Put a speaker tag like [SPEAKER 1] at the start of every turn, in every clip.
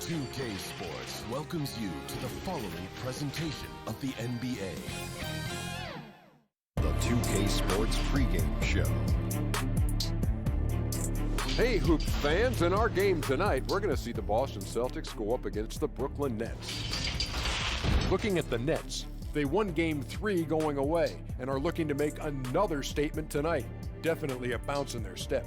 [SPEAKER 1] 2K Sports welcomes you to the following presentation of the NBA. The 2K Sports pregame show.
[SPEAKER 2] Hey, Hoops fans, in our game tonight, we're going to see the Boston Celtics go up against the Brooklyn Nets. Looking at the Nets, they won Game 3 going away and are looking to make another statement tonight. Definitely a bounce in their step.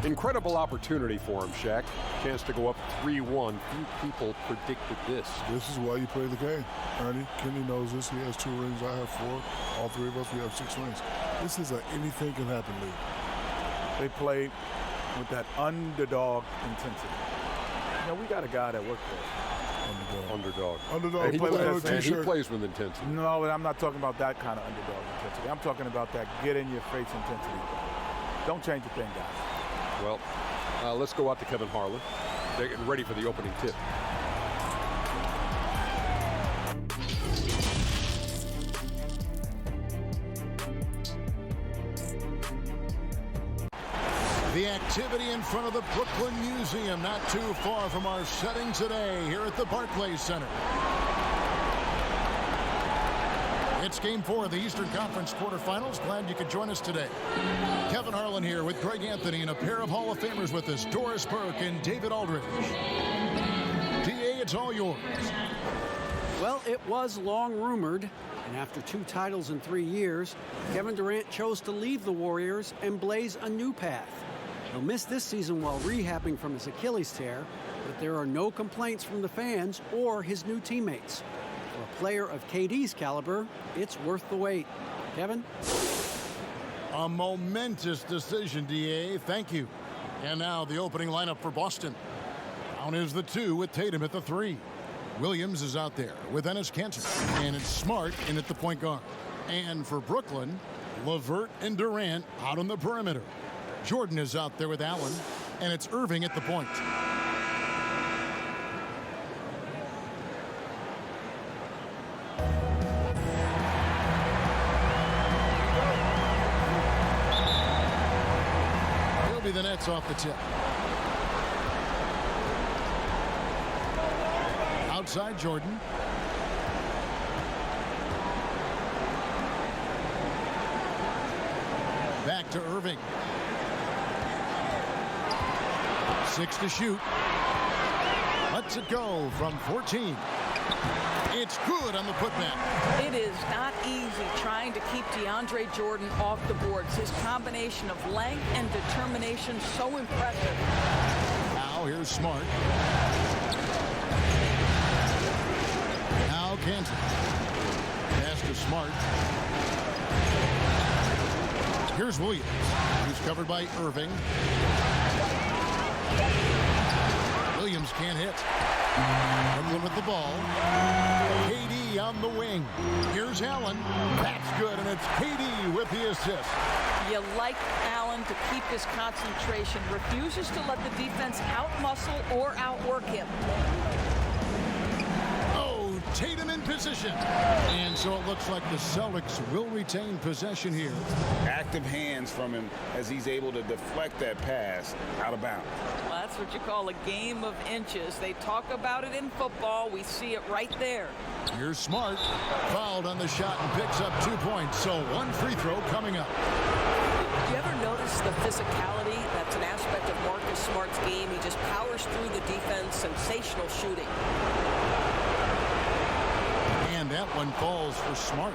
[SPEAKER 2] Incredible opportunity for him, Shaq. Chance to go up 3-1. Few people predicted this.
[SPEAKER 3] This is why you play the game, Ernie. Kenny knows this. He has 2 rings. I have 4. All 3 of us, we have 6 rings. This is an anything can happen league.
[SPEAKER 4] They play with that underdog intensity. You know, we got a guy that worked for us.
[SPEAKER 2] Underdog.
[SPEAKER 4] And
[SPEAKER 2] he plays with intensity.
[SPEAKER 4] No, I'm not talking about that kind of underdog intensity. I'm talking about that get-in-your-face intensity. Don't change a thing, guys.
[SPEAKER 2] Well, let's go out to Kevin Harlan. They're getting ready for the opening tip.
[SPEAKER 5] The activity in front of the Brooklyn Museum, not too far from our setting today here at the Barclays Center. It's Game 4 of the Eastern Conference quarterfinals. Glad you could join us today. Kevin Harlan here with Greg Anthony and a pair of Hall of Famers with us, Doris Burke and David Aldridge. DA, it's all yours.
[SPEAKER 6] Well, it was long rumored, and after 2 titles in 3 years, Kevin Durant chose to leave the Warriors and blaze a new path. He'll miss this season while rehabbing from his Achilles tear, but there are no complaints from the fans or his new teammates. For a player of KD's caliber, it's worth the wait. Kevin?
[SPEAKER 5] A momentous decision, DA. Thank you. And now the opening lineup for Boston. Down is the 2 with Tatum at the 3. Williams is out there with Enes Kanter. And it's Smart in at the point guard. And for Brooklyn, LeVert and Durant out on the perimeter. Jordan is out there with Allen. And it's Irving at the point. The Nets off the tip. Outside Jordan. Back to Irving. 6 to shoot. Lets it go from 14. It's good on the putback.
[SPEAKER 7] It is not easy trying to keep DeAndre Jordan off the boards. His combination of length and determination so impressive.
[SPEAKER 5] Now here's Smart. Now Kanter. Pass to Smart. Here's Williams. He's covered by Irving. Williams can't hit. Brooklyn with the ball. KD on the wing. Here's Allen. That's good, and it's KD with the assist.
[SPEAKER 7] You like Allen to keep his concentration. Refuses to let the defense outmuscle or outwork him.
[SPEAKER 5] Tatum in position. And so it looks like the Celtics will retain possession here.
[SPEAKER 8] Active hands from him as he's able to deflect that pass out of bounds.
[SPEAKER 7] Well, that's what you call a game of inches. They talk about it in football. We see it right there.
[SPEAKER 5] Here's Smart. Fouled on the shot and picks up 2 points. So one free throw coming up.
[SPEAKER 9] Do you ever notice the physicality? That's an aspect of Marcus Smart's game. He just powers through the defense. Sensational shooting.
[SPEAKER 5] And that one falls for Smart.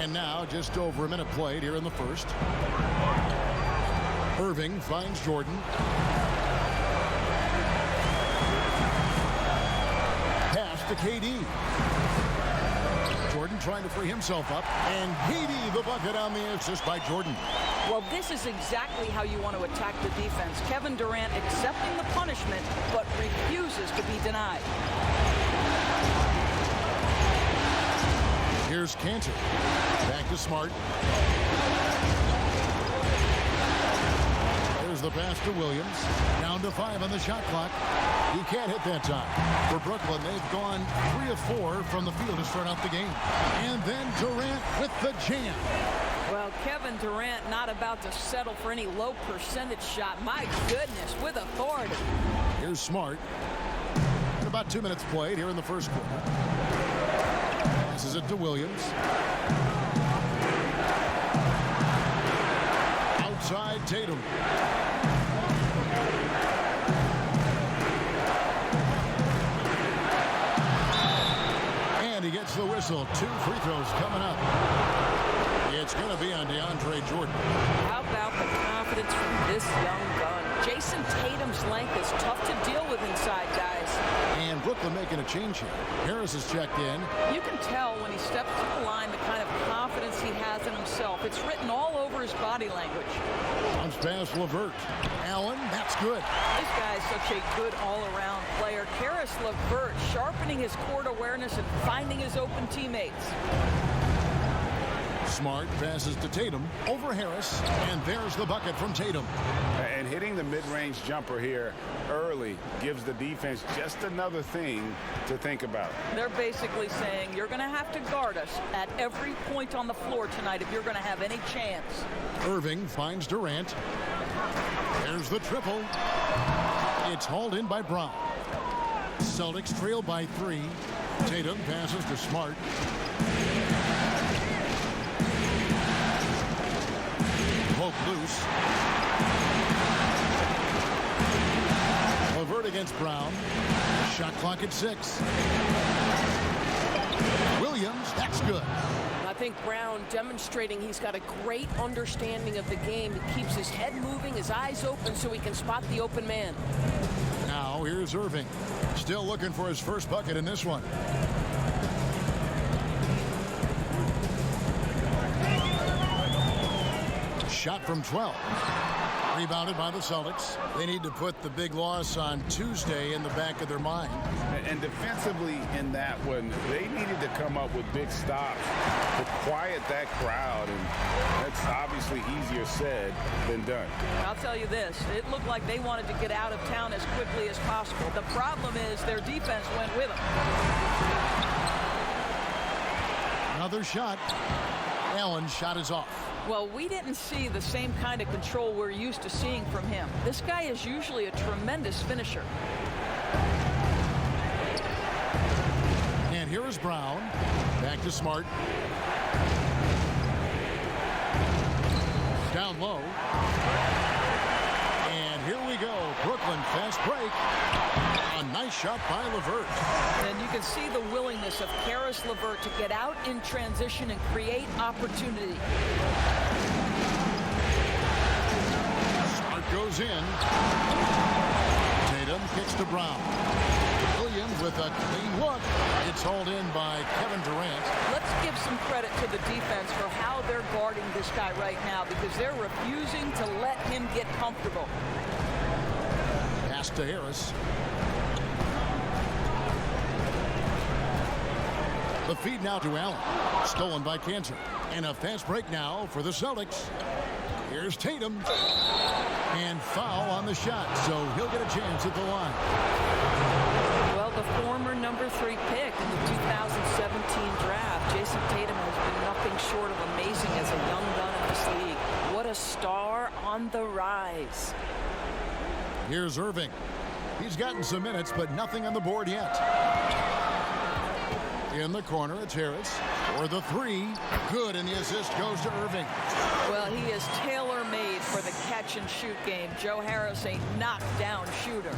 [SPEAKER 5] And now just over a minute played here in the first. Irving finds Jordan. Pass to KD. Jordan trying to free himself up. And KD the bucket on the assist by Jordan.
[SPEAKER 7] Well, this is exactly how you want to attack the defense. Kevin Durant accepting the punishment, but refuses to be denied.
[SPEAKER 5] Here's Kanter. Back to Smart. There's the pass to Williams. Down to 5 on the shot clock. He can't hit that time. For Brooklyn, they've gone 3 of 4 from the field to start out the game. And then Durant with the jam.
[SPEAKER 7] Well, Kevin Durant not about to settle for any low percentage shot. My goodness, with authority.
[SPEAKER 5] Here's Smart. And about 2 minutes played here in the first quarter. Passes it to Williams. Outside Tatum. And he gets the whistle. 2 free throws coming up. It's going to be on DeAndre Jordan.
[SPEAKER 7] How about the confidence from this young gun? Jayson Tatum's length is tough to deal with inside, guys.
[SPEAKER 5] And Brooklyn making a change here. Harris has checked in.
[SPEAKER 7] You can tell when he steps to the line the kind of confidence he has in himself. It's written all over his body language.
[SPEAKER 5] Comes past LeVert. Allen, that's good.
[SPEAKER 7] This guy is such a good all-around player. Caris LeVert sharpening his court awareness and finding his open teammates.
[SPEAKER 5] Smart passes to Tatum over Harris, and there's the bucket from Tatum.
[SPEAKER 8] And hitting the mid-range jumper here early gives the defense just another thing to think about.
[SPEAKER 7] They're basically saying you're going to have to guard us at every point on the floor tonight if you're going to have any chance.
[SPEAKER 5] Irving finds Durant. There's the triple. It's hauled in by Brown. Celtics trail by 3. Tatum passes to Smart. Poke loose. LeVert against Brown. Shot clock at 6. Williams, that's good.
[SPEAKER 9] I think Brown demonstrating he's got a great understanding of the game. He keeps his head moving, his eyes open so he can spot the open man.
[SPEAKER 5] Now here's Irving. Still looking for his first bucket in this one. Shot from 12. Rebounded by the Celtics. They need to put the big loss on Tuesday in the back of their mind.
[SPEAKER 8] And defensively in that one, they needed to come up with big stops to quiet that crowd. And that's obviously easier said than done.
[SPEAKER 7] I'll tell you this. It looked like they wanted to get out of town as quickly as possible. The problem is their defense went with them.
[SPEAKER 5] Another shot. Allen's shot is off.
[SPEAKER 7] Well, we didn't see the same kind of control we're used to seeing from him. This guy is usually a tremendous finisher.
[SPEAKER 5] And here is Brown. Back to Smart. Down low. And here we go. Brooklyn fast break. A nice shot by LeVert.
[SPEAKER 7] And you can see the willingness of Caris LeVert to get out in transition and create opportunity.
[SPEAKER 5] Smart goes in. Tatum kicks to Brown. Williams with a clean look. It's hauled in by Kevin Durant.
[SPEAKER 7] Let's give some credit to the defense for how they're guarding this guy right now because they're refusing to let him get comfortable.
[SPEAKER 5] Pass to Harris. The feed now to Allen. Stolen by Kanter. And a fast break now for the Celtics. Here's Tatum. And foul on the shot, so he'll get a chance at the line.
[SPEAKER 7] Well, the former number 3 pick in the 2017 draft, Jayson Tatum has been nothing short of amazing as a young gun in this league. What a star on the rise.
[SPEAKER 5] Here's Irving. He's gotten some minutes, but nothing on the board yet. In the corner, it's Harris. For the 3, good, and the assist goes to Irving.
[SPEAKER 7] Well, he is tailor-made for the catch-and-shoot game. Joe Harris, a knockdown shooter.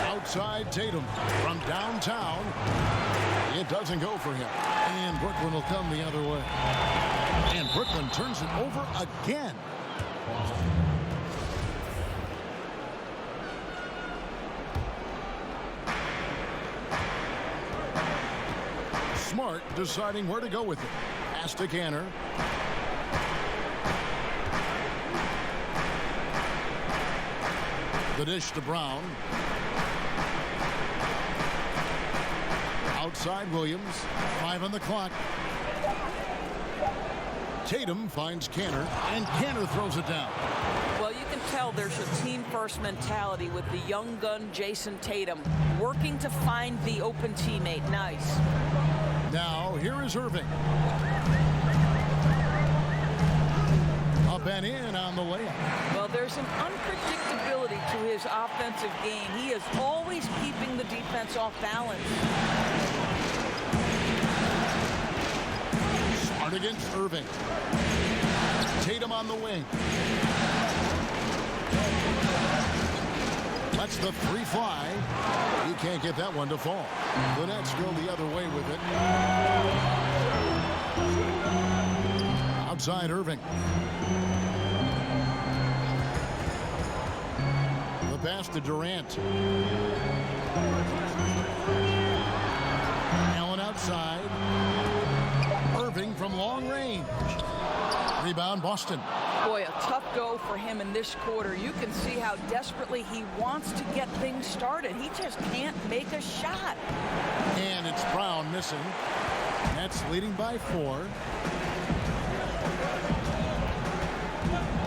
[SPEAKER 5] Outside Tatum from downtown. It doesn't go for him. And Brooklyn will come the other way. And Brooklyn turns it over again. Smart deciding where to go with it. Pass to Kanter. The dish to Brown. Outside Williams. 5 on the clock. Tatum finds Kanter, and Kanter throws it down.
[SPEAKER 7] Well, you can tell there's a team-first mentality with the young gun Jayson Tatum working to find the open teammate. Nice.
[SPEAKER 5] Now, here is Irving. Up and in on the layup.
[SPEAKER 7] Well, there's an unpredictability to his offensive game. He is always keeping the defense off balance.
[SPEAKER 5] Smart against Irving. Tatum on the wing. Lets the 3 fly. He can't get that one to fall. The Nets go the other way with it. Outside Irving. The pass to Durant. Allen outside. Irving from long range. Rebound Boston.
[SPEAKER 7] Boy, a tough go for him in this quarter. You can see how desperately he wants to get things started. He just can't make a shot.
[SPEAKER 5] And it's Brown missing. Nets leading by 4.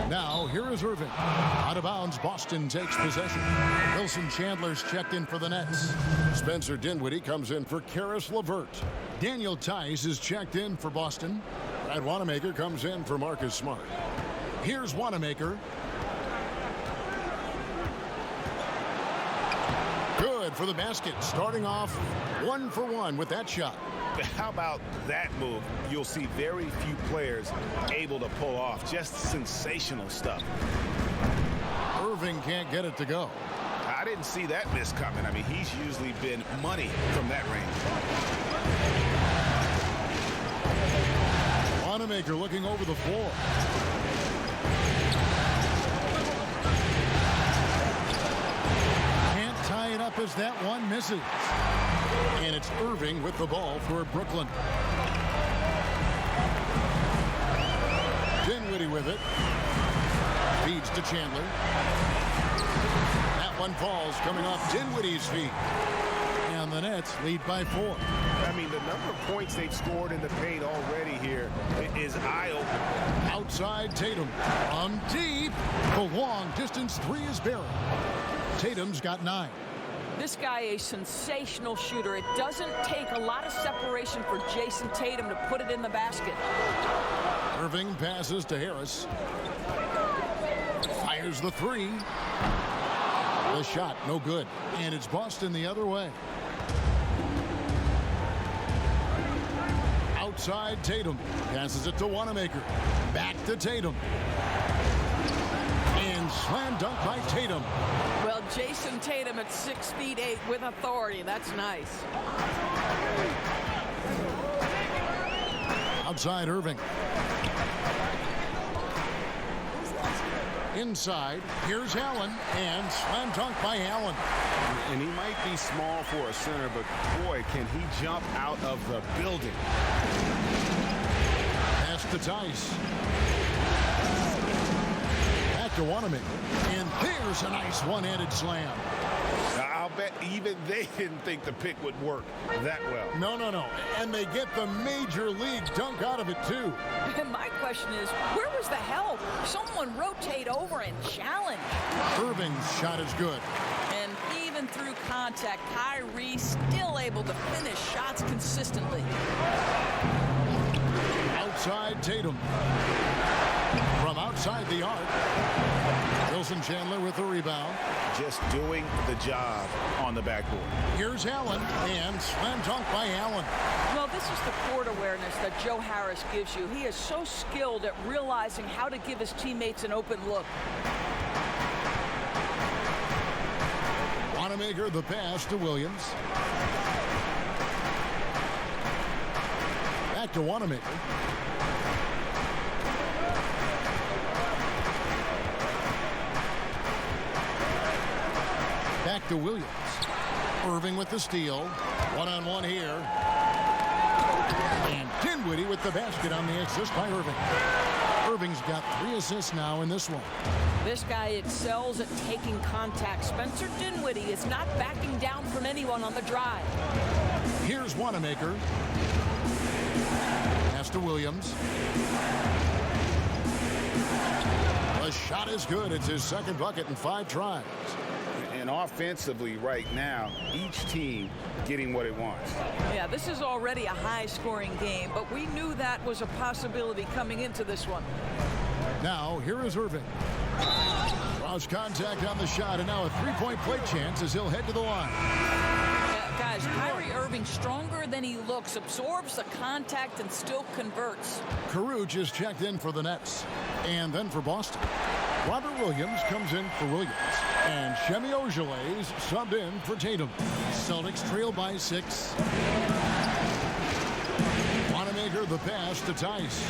[SPEAKER 5] Now, here is Irving. Out of bounds, Boston takes possession. Wilson Chandler's checked in for the Nets. Spencer Dinwiddie comes in for Caris LeVert. Daniel Tice is checked in for Boston. Brad Wanamaker comes in for Marcus Smart. Here's Wanamaker. Good for the basket. Starting off 1 for 1 with that shot.
[SPEAKER 8] How about that move? You'll see very few players able to pull off. Just sensational stuff.
[SPEAKER 5] Irving can't get it to go.
[SPEAKER 8] I didn't see that miss coming. I mean, he's usually been money from that range.
[SPEAKER 5] Wanamaker looking over the floor. Can't tie it up as that one misses. And it's Irving with the ball for Brooklyn. Dinwiddie with it. Feeds to Chandler. That one falls coming off Dinwiddie's feet. And the Nets lead by 4.
[SPEAKER 8] I mean, the number of points they've scored in the paint already here is eye-opening.
[SPEAKER 5] Outside Tatum. On deep. The long distance 3 is buried. Tatum's got 9.
[SPEAKER 7] This guy, a sensational shooter. It doesn't take a lot of separation for Jayson Tatum to put it in the basket.
[SPEAKER 5] Irving passes to Harris. Fires the 3. The shot, no good. And it's Boston the other way. Outside Tatum. Passes it to Wanamaker. Back to Tatum. And slam dunk by Tatum.
[SPEAKER 7] Well, Jayson Tatum at 6'8" with authority. That's nice.
[SPEAKER 5] Outside Irving. Inside, here's Allen, and slam dunk by Allen.
[SPEAKER 8] And he might be small for a center, but boy, can he jump out of the building.
[SPEAKER 5] Pass to Tice. Back to Wanamaker. And there's a nice one-handed slam.
[SPEAKER 8] How bet even they didn't think the pick would work that well.
[SPEAKER 5] No. And they get the major league dunk out of it, too.
[SPEAKER 7] My question is, where was the help? Someone rotate over and challenge.
[SPEAKER 5] Irving's shot is good.
[SPEAKER 7] And even through contact, Kyrie still able to finish shots consistently.
[SPEAKER 5] Outside Tatum. From outside the arc. Wilson Chandler with the rebound.
[SPEAKER 8] Just doing the job on the backboard.
[SPEAKER 5] Here's Allen, and slam dunk by Allen.
[SPEAKER 7] Well, this is the court awareness that Joe Harris gives you. He is so skilled at realizing how to give his teammates an open look.
[SPEAKER 5] Wanamaker the pass to Williams. Back to Wanamaker. Back to Williams. Irving with the steal. One-on-one here. And Dinwiddie with the basket on the assist by Irving. Irving's got 3 assists now in this one.
[SPEAKER 7] This guy excels at taking contact. Spencer Dinwiddie is not backing down from anyone on the drive.
[SPEAKER 5] Here's Wanamaker. Pass to Williams. The shot is good. It's his second bucket in 5 tries.
[SPEAKER 8] And offensively right now, each team getting what it wants.
[SPEAKER 7] Yeah, this is already a high-scoring game, but we knew that was a possibility coming into this one.
[SPEAKER 5] Now, here is Irving. Draws contact on the shot, and now a 3-point play chance as he'll head to the line.
[SPEAKER 7] Guys, Kyrie Irving, stronger than he looks, absorbs the contact and still converts.
[SPEAKER 5] Caruth is checked in for the Nets. And then for Boston, Robert Williams comes in for Williams. And Semi Ojeley's subbed in for Tatum. Celtics trail by 6. Wanamaker the pass to Tice.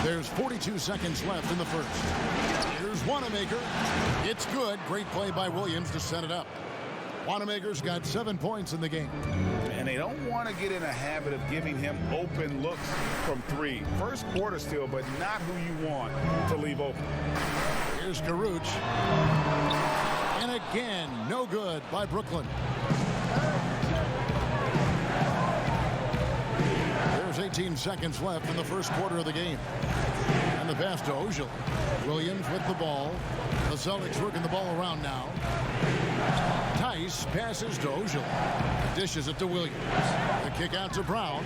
[SPEAKER 5] There's 42 seconds left in the first. Here's Wanamaker. It's good. Great play by Williams to set it up. Wanamaker's got 7 points in the game.
[SPEAKER 8] And they don't want to get in a habit of giving him open looks from 3. First quarter still, but not who you want to leave open.
[SPEAKER 5] Here's Caruth. And again, no good by Brooklyn. There's 18 seconds left in the first quarter of the game. And the pass to Ojeley. Williams with the ball. The Celtics working the ball around now. Tice passes to Ojeley. Dishes it to Williams. The kick out to Brown.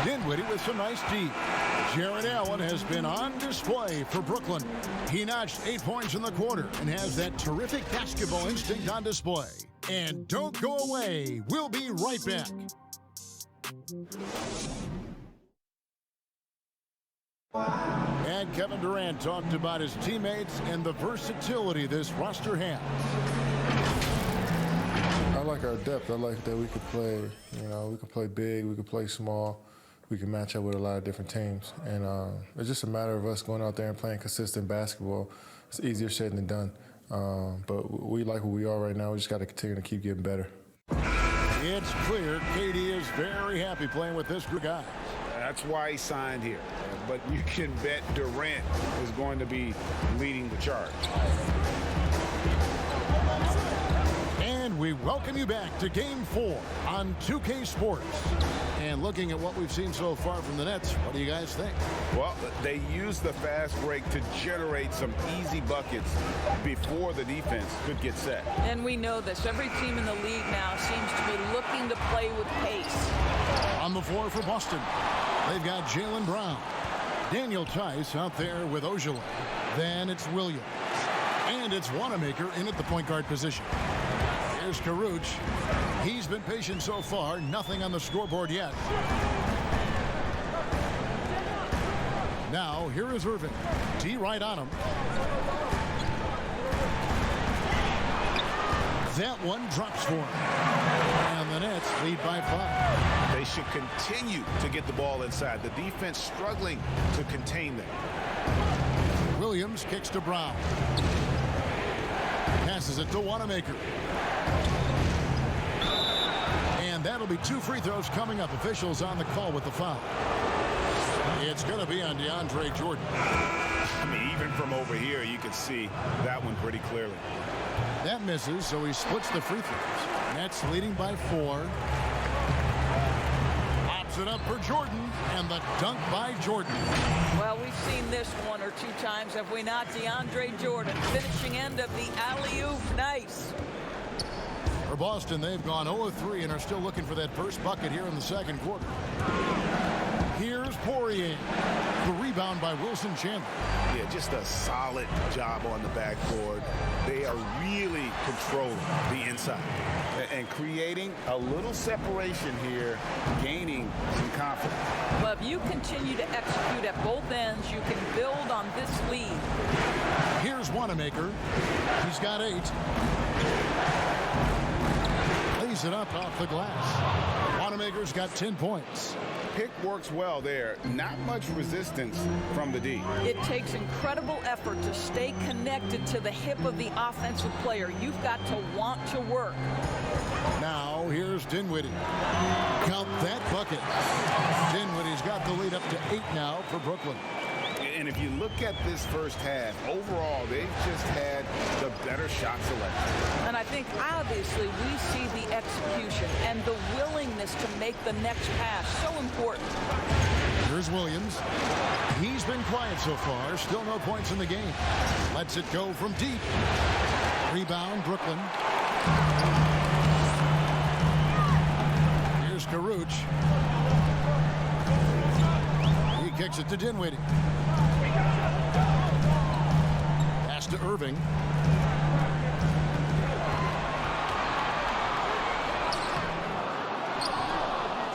[SPEAKER 5] Dinwiddie with some nice D. Jarrett Allen has been on display for Brooklyn. He notched 8 points in the quarter and has that terrific basketball instinct on display. And don't go away. We'll be right back. And Kevin Durant talked about his teammates and the versatility this roster has.
[SPEAKER 3] I like our depth. I like that we could play, we can play big, we can play small, we can match up with a lot of different teams. And it's just a matter of us going out there and playing consistent basketball. It's easier said than done. But we like who we are right now. We just got to continue to keep getting better.
[SPEAKER 5] It's clear KD is very happy playing with this group of guys.
[SPEAKER 8] That's why he signed here. But you can bet Durant is going to be leading the charge.
[SPEAKER 5] And we welcome you back to Game 4 on 2K Sports. And looking at what we've seen so far from the Nets, what do you guys think?
[SPEAKER 8] Well, they used the fast break to generate some easy buckets before the defense could get set.
[SPEAKER 7] And we know this. Every team in the league now seems to be looking to play with pace.
[SPEAKER 5] On the floor for Boston, they've got Jaylen Brown. Daniel Tice out there with Ojeley. Then it's Williams. And it's Wanamaker in at the point guard position. Here's Caruth. He's been patient so far. Nothing on the scoreboard yet. Now, here is Irving. D right on him. That one drops for him. And the Nets lead by 5.
[SPEAKER 8] They should continue to get the ball inside. The defense struggling to contain them.
[SPEAKER 5] Williams kicks to Brown. Passes it to Wanamaker. And that'll be 2 free throws coming up. Officials on the call with the foul. It's going to be on DeAndre Jordan.
[SPEAKER 8] I mean, even from over here, you can see that one pretty clearly.
[SPEAKER 5] That misses, so he splits the free throws. Nets leading by 4. Pops it up for Jordan, and the dunk by Jordan.
[SPEAKER 10] Well, we've seen this 1 or 2 times, have we not? DeAndre Jordan, finishing end of the alley-oop. Nice.
[SPEAKER 5] For Boston, they've gone 0-3 and are still looking for that first bucket here in the second quarter. Here's Poirier. The rebound by Wilson Chandler.
[SPEAKER 8] Yeah, just a solid job on the backboard. They are really controlling the inside and creating a little separation here, gaining some confidence.
[SPEAKER 10] Well, if you continue to execute at both ends, you can build on this lead.
[SPEAKER 5] Here's Wanamaker. He's got 8. Lays it up off the glass. Wanamaker's got 10 points.
[SPEAKER 8] Pick works well there. Not much resistance from the D.
[SPEAKER 10] It takes incredible effort to stay connected to the hip of the offensive player. You've got to want to work.
[SPEAKER 5] Now here's Dinwiddie. Count that bucket. Dinwiddie's got the lead up to 8 now for Brooklyn.
[SPEAKER 8] And if you look at this first half, overall, they've just had the better shot selection.
[SPEAKER 10] And I think, obviously, we see the execution and the willingness to make the next pass so important.
[SPEAKER 5] Here's Williams. He's been quiet so far. Still no points in the game. Lets it go from deep. Rebound, Brooklyn. Here's Karuch. He kicks it to Dinwiddie. Pass to Irving.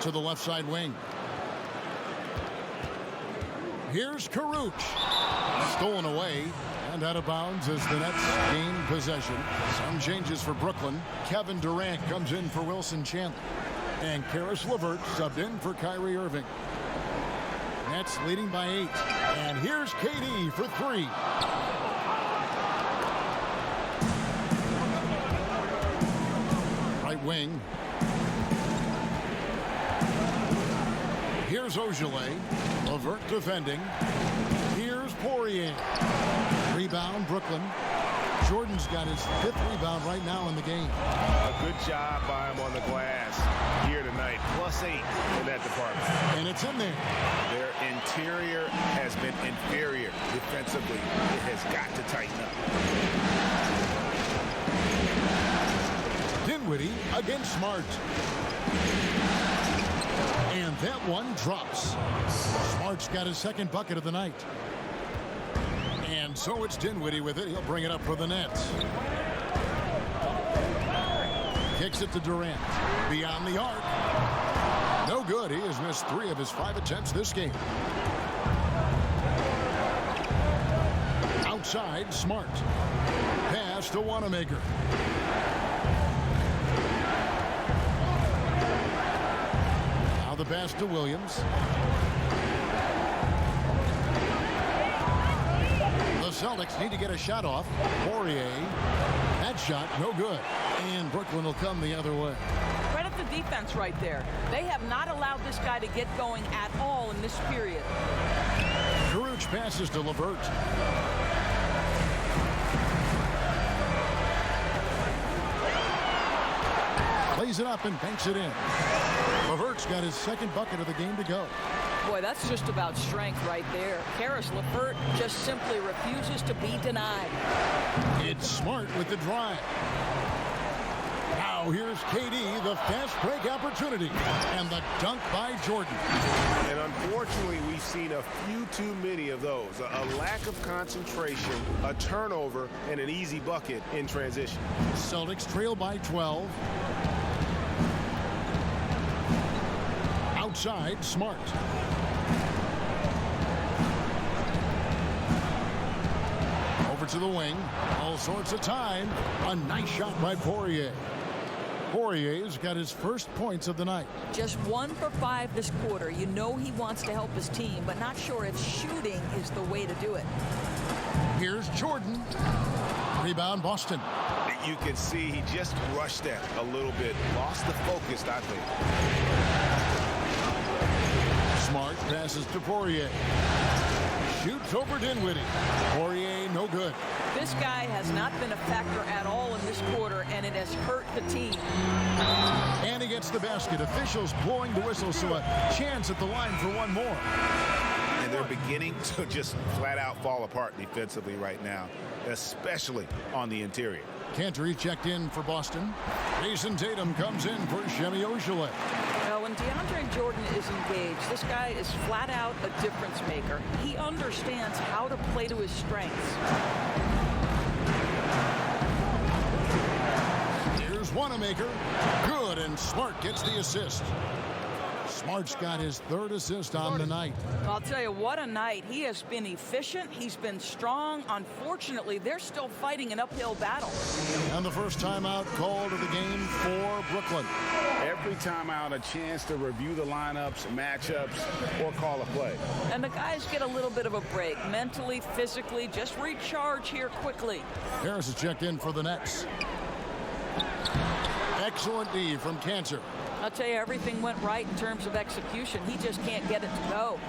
[SPEAKER 5] To the left side wing. Here's Karuch. Stolen away and out of bounds as the Nets gain possession. Some changes for Brooklyn. Kevin Durant comes in for Wilson Chandler. And Caris LeVert subbed in for Kyrie Irving. Nets leading by 8. And here's KD for 3. Right wing. Here's Ojale. LeVert defending. Here's Poirier. Rebound, Brooklyn. Jordan's got his 5th rebound right now in the game.
[SPEAKER 8] A good job by him on the glass here tonight. +8 in that department.
[SPEAKER 5] And it's in there.
[SPEAKER 8] Their interior has been inferior defensively. It has got to tighten up.
[SPEAKER 5] Dinwiddie against Smart. And that one drops. Smart's got his 2nd bucket of the night. And so it's Dinwiddie with it. He'll bring it up for the Nets. Kicks it to Durant. Beyond the arc. No good. He has missed 3 of his 5 attempts this game. Outside, Smart. Pass to Wanamaker. Now the pass to Williams. The Celtics need to get a shot off. Poirier. That shot, no good. And Brooklyn will come the other way.
[SPEAKER 10] Credit the defense right there. They have not allowed this guy to get going at all in this period.
[SPEAKER 5] Karuch passes to LeVert. Lays it up and banks it in. LeVert's got his 2nd bucket of the game to go.
[SPEAKER 10] Boy, that's just about strength right there. Caris LeVert just simply refuses to be denied.
[SPEAKER 5] It's Smart with the drive. Now here's KD, the fast break opportunity. And the dunk by Jordan.
[SPEAKER 8] And unfortunately, we've seen a few too many of those. A lack of concentration, a turnover, and an easy bucket in transition.
[SPEAKER 5] Celtics trail by 12. Outside, Smart. Over to the wing. All sorts of time. A nice shot by Poirier. Poirier's got his 1st points of the night.
[SPEAKER 10] Just 1 for 5 this quarter. You know he wants to help his team, but not sure if shooting is the way to do it.
[SPEAKER 5] Here's Jordan. Rebound, Boston.
[SPEAKER 8] You can see he just rushed that a little bit. Lost the focus, I think.
[SPEAKER 5] Smart. Passes to Poirier. Shoots over Dinwiddie. Poirier, no good.
[SPEAKER 10] This guy has not been a factor at all in this quarter, and it has hurt the team.
[SPEAKER 5] And he gets the basket. Officials blowing the whistle, so a chance at the line for one more.
[SPEAKER 8] And they're beginning to just flat out fall apart defensively right now, especially on the interior.
[SPEAKER 5] Kanter checked in for Boston. Jayson Tatum comes in for Semi Ojeleye.
[SPEAKER 10] Now, when DeAndre Jordan is engaged, this guy is flat out a difference maker. He understands how to play to his strengths.
[SPEAKER 5] Here's Wanamaker. Good, and Smart gets the assist. Smart's got his third assist on the night.
[SPEAKER 10] I'll tell you, what a night. He has been efficient. He's been strong. Unfortunately, they're still fighting an uphill battle.
[SPEAKER 5] And the first timeout called of the game for Brooklyn.
[SPEAKER 8] Every timeout, a chance to review the lineups, matchups, or call a play.
[SPEAKER 10] And the guys get a little bit of a break. Mentally, physically, just recharge here quickly.
[SPEAKER 5] Harris is checked in for the Nets. Excellent D from Kanter.
[SPEAKER 10] I'll tell you, everything went right in terms of execution. He just can't get it to go.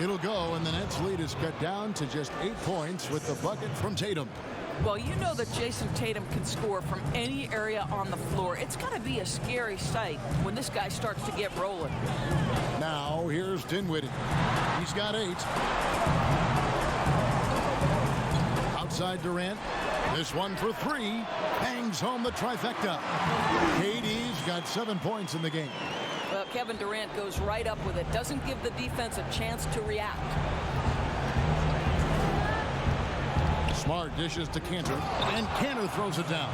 [SPEAKER 5] It'll go, and the Nets lead is cut down to just 8 points with the bucket from Tatum.
[SPEAKER 10] Well, you know that Jayson Tatum can score from any area on the floor. It's got to be a scary sight when this guy starts to get rolling.
[SPEAKER 5] Now, here's Dinwiddie. He's got 8. Outside Durant. This one for 3. Bangs home the trifecta. KD's got 7 points in the game.
[SPEAKER 10] Well, Kevin Durant goes right up with it. Doesn't give the defense a chance to react.
[SPEAKER 5] Smart dishes to Kanter, and Kanter throws it down.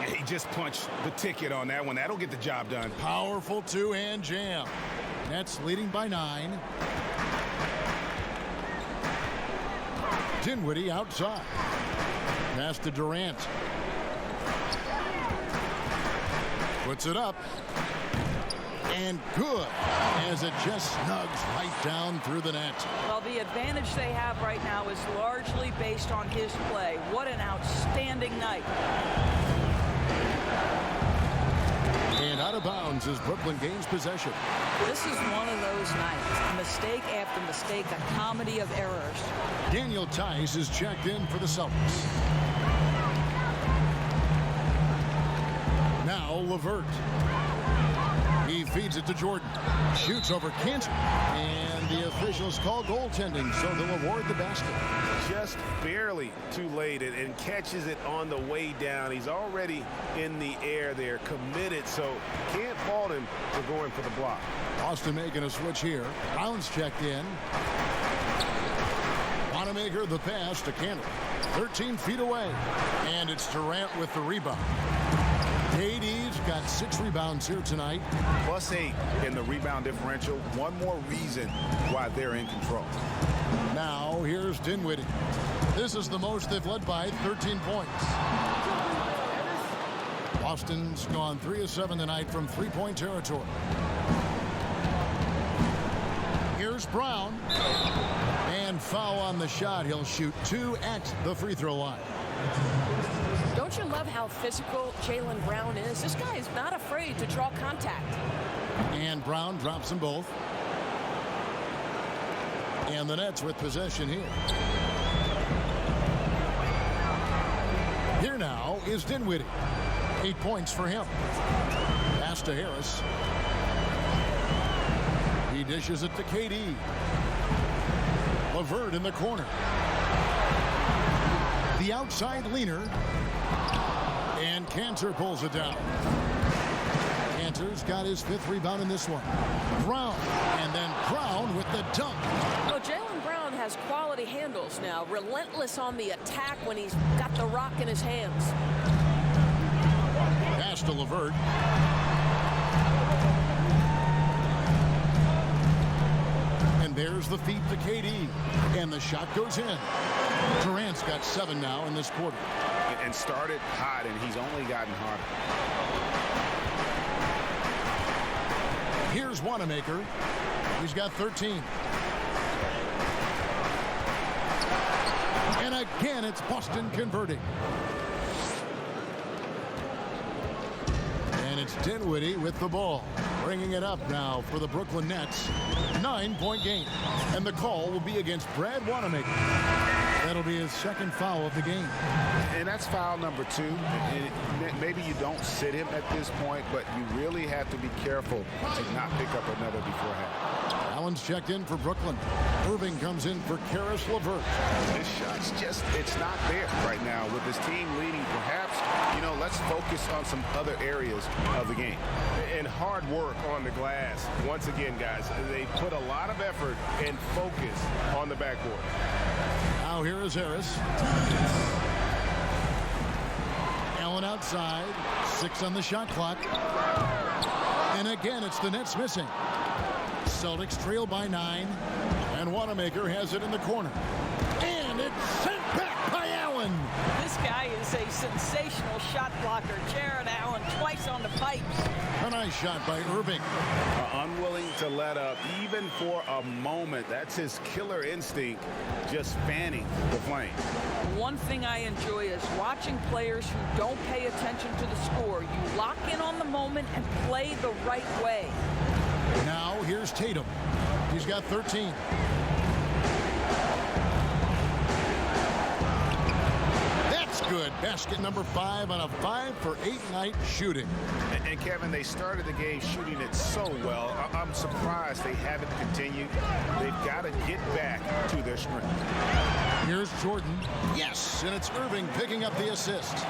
[SPEAKER 8] He just punched the ticket on that one. That'll get the job done.
[SPEAKER 5] Powerful two-hand jam. Nets leading by 9. Dinwiddie outside. Pass to Durant. Puts it up. And good, as it just snugs right down through the net.
[SPEAKER 10] Well, the advantage they have right now is largely based on his play. What an outstanding night.
[SPEAKER 5] And out of bounds is Brooklyn gains possession.
[SPEAKER 10] This is one of those nights. Mistake after mistake, a comedy of errors.
[SPEAKER 5] Daniel Tice is checked in for the Celtics. Now LeVert. He feeds it to Jordan. Shoots over Kanter. And the officials call goaltending, so they'll award the basket.
[SPEAKER 8] Just barely too late and catches it on the way down. He's already in the air there, committed, so can't fault him for going for the block.
[SPEAKER 5] Boston making a switch here. Brown's checked in. Wanamaker the pass to Kanter. 13 feet away. And it's Durant with the rebound. KD's got 6 rebounds here tonight.
[SPEAKER 8] +8 in the rebound differential. One more reason why they're in control.
[SPEAKER 5] Now here's Dinwiddie. This is the most they've led by, 13 points. Boston's gone 3 of 7 tonight from three-point territory. Here's Brown. And foul on the shot. He'll shoot 2 at the free throw line.
[SPEAKER 9] Don't you love how physical Jaylen Brown is? This guy is not afraid to draw contact.
[SPEAKER 5] And Brown drops them both. And the Nets with possession here. Here now is Dinwiddie. 8 points for him. Pass to Harris. He dishes it to KD. LeVert in the corner. The outside leaner. And Kanter pulls it down. Kanter's got his 5th rebound in this one. Brown. And then Brown with the dunk.
[SPEAKER 9] Well, Jaylen Brown has quality handles now. Relentless on the attack when he's got the rock in his hands.
[SPEAKER 5] Pass to LeVert. And there's the feed to KD. And the shot goes in. Durant's got 7 now in this quarter.
[SPEAKER 8] And started hot, and he's only gotten hotter.
[SPEAKER 5] Here's Wanamaker. He's got 13. And again, it's Boston converting. And it's Dinwiddie with the ball. Bringing it up now for the Brooklyn Nets. 9-point game. And the call will be against Brad Wanamaker. That'll be his second foul of the game.
[SPEAKER 8] And that's foul number 2. Maybe you don't sit him at this point, but you really have to be careful to not pick up another beforehand.
[SPEAKER 5] Allen's checked in for Brooklyn. Irving comes in for Caris LeVert.
[SPEAKER 8] His shot's just, it's not there right now. With his team leading, perhaps, let's focus on some other areas of the game.
[SPEAKER 11] And hard work on the glass. Once again, guys, they put a lot of effort and focus on the backboard.
[SPEAKER 5] Now here is Harris. Allen outside. 6 on the shot clock. And again, it's the Nets missing. Celtics trail by 9. And Wanamaker has it in the corner. And it's sent back by Allen.
[SPEAKER 10] This guy is a sensational shot blocker. Jarrett Allen twice on the pipes.
[SPEAKER 5] A nice shot by Irving.
[SPEAKER 8] Unwilling to let up even for a moment. That's his killer instinct, just fanning the flame.
[SPEAKER 10] One thing I enjoy is watching players who don't pay attention to the score. You lock in on the moment and play the right way.
[SPEAKER 5] Now here's Tatum. He's got 13. That's good. Basket number 5 on a 5-for-8 night shooting.
[SPEAKER 8] And Kevin, they started the game shooting it so well. I'm surprised they haven't continued. They've got to get back to their strength.
[SPEAKER 5] Here's Jordan. Yes, and it's Irving picking up the assist.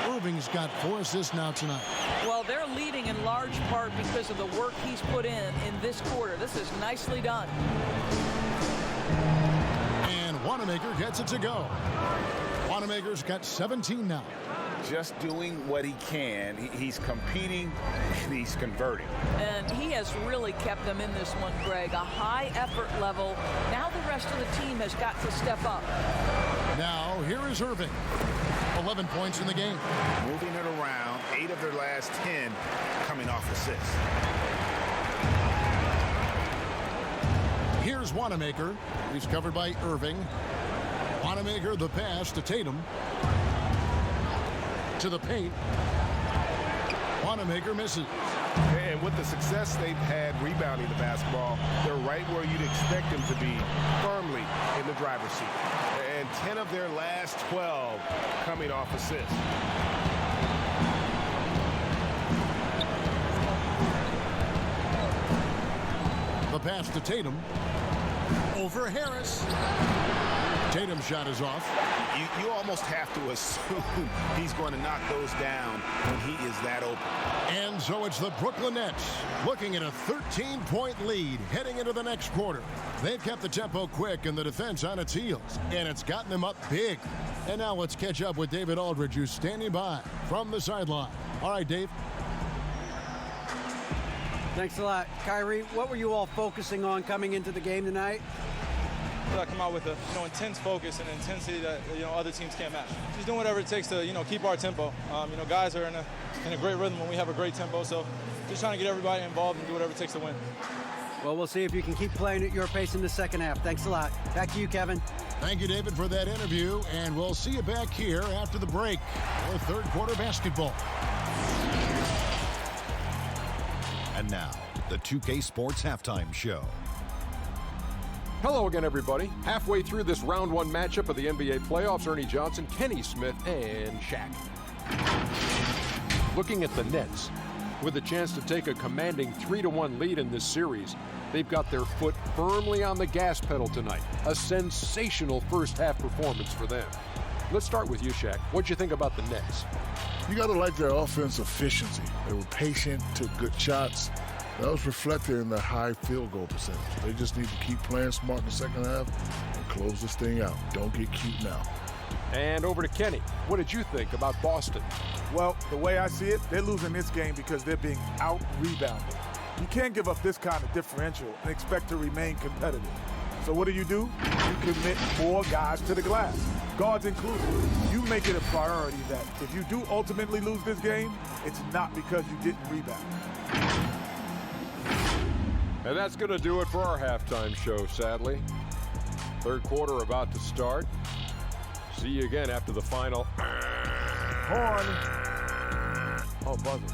[SPEAKER 5] Irving's got 4 assists now tonight.
[SPEAKER 10] Well, they're leading in large part because of the work he's put in this quarter. This is nicely done.
[SPEAKER 5] And Wanamaker gets it to go. Wanamaker's got 17 now.
[SPEAKER 8] Just doing what he can. He's competing, and he's converting.
[SPEAKER 10] And he has really kept them in this one, Greg. A high effort level. Now the rest of the team has got to step up.
[SPEAKER 5] Now here is Irving. 11 points in the game.
[SPEAKER 8] Moving it around. 8 of their last 10 coming off assists.
[SPEAKER 5] Here's Wanamaker. He's covered by Irving. Wanamaker, the pass to Tatum. To the paint. Wanamaker misses.
[SPEAKER 11] And with the success they've had rebounding the basketball, they're right where you'd expect them to be, firmly in the driver's seat. And 10 of their last 12 coming off assists.
[SPEAKER 5] The pass to Tatum. Over Harris. Tatum's shot is off.
[SPEAKER 8] You almost have to assume he's going to knock those down when he is that open.
[SPEAKER 5] And so it's the Brooklyn Nets looking at a 13-point lead heading into the next quarter. They've kept the tempo quick and the defense on its heels, and it's gotten them up big. And now let's catch up with David Aldridge, who's standing by from the sideline. All right, Dave.
[SPEAKER 6] Thanks a lot. Kyrie, what were you all focusing on coming into the game tonight?
[SPEAKER 12] I come out with a intense focus and intensity that other teams can't match. Just doing whatever it takes to keep our tempo. Guys are in a great rhythm when we have a great tempo. So just trying to get everybody involved and do whatever it takes to win.
[SPEAKER 6] Well, we'll see if you can keep playing at your pace in the second half. Thanks a lot. Back to you, Kevin.
[SPEAKER 5] Thank you, David, for that interview, and we'll see you back here after the break for third quarter basketball.
[SPEAKER 13] And now, the 2K Sports Halftime Show.
[SPEAKER 2] Hello again, everybody. Halfway through this round 1 matchup of the NBA playoffs, Ernie Johnson, Kenny Smith, and Shaq. Looking at the Nets, with a chance to take a commanding 3-1 lead in this series, they've got their foot firmly on the gas pedal tonight. A sensational first-half performance for them. Let's start with you, Shaq. What'd you think about the Nets?
[SPEAKER 14] You got to like their offense efficiency. They were patient, took good shots. That was reflected in the high field goal percentage. They just need to keep playing smart in the second half and close this thing out. Don't get cute now.
[SPEAKER 2] And over to Kenny. What did you think about Boston?
[SPEAKER 4] Well, the way I see it, they're losing this game because they're being out-rebounded. You can't give up this kind of differential and expect to remain competitive. So what do? You commit more guys to the glass, guards included. You make it a priority that if you do ultimately lose this game, it's not because you didn't rebound.
[SPEAKER 2] And that's going to do it for our halftime show, sadly. Third quarter about to start. See you again after the final.
[SPEAKER 4] Horn. Oh, buzzer.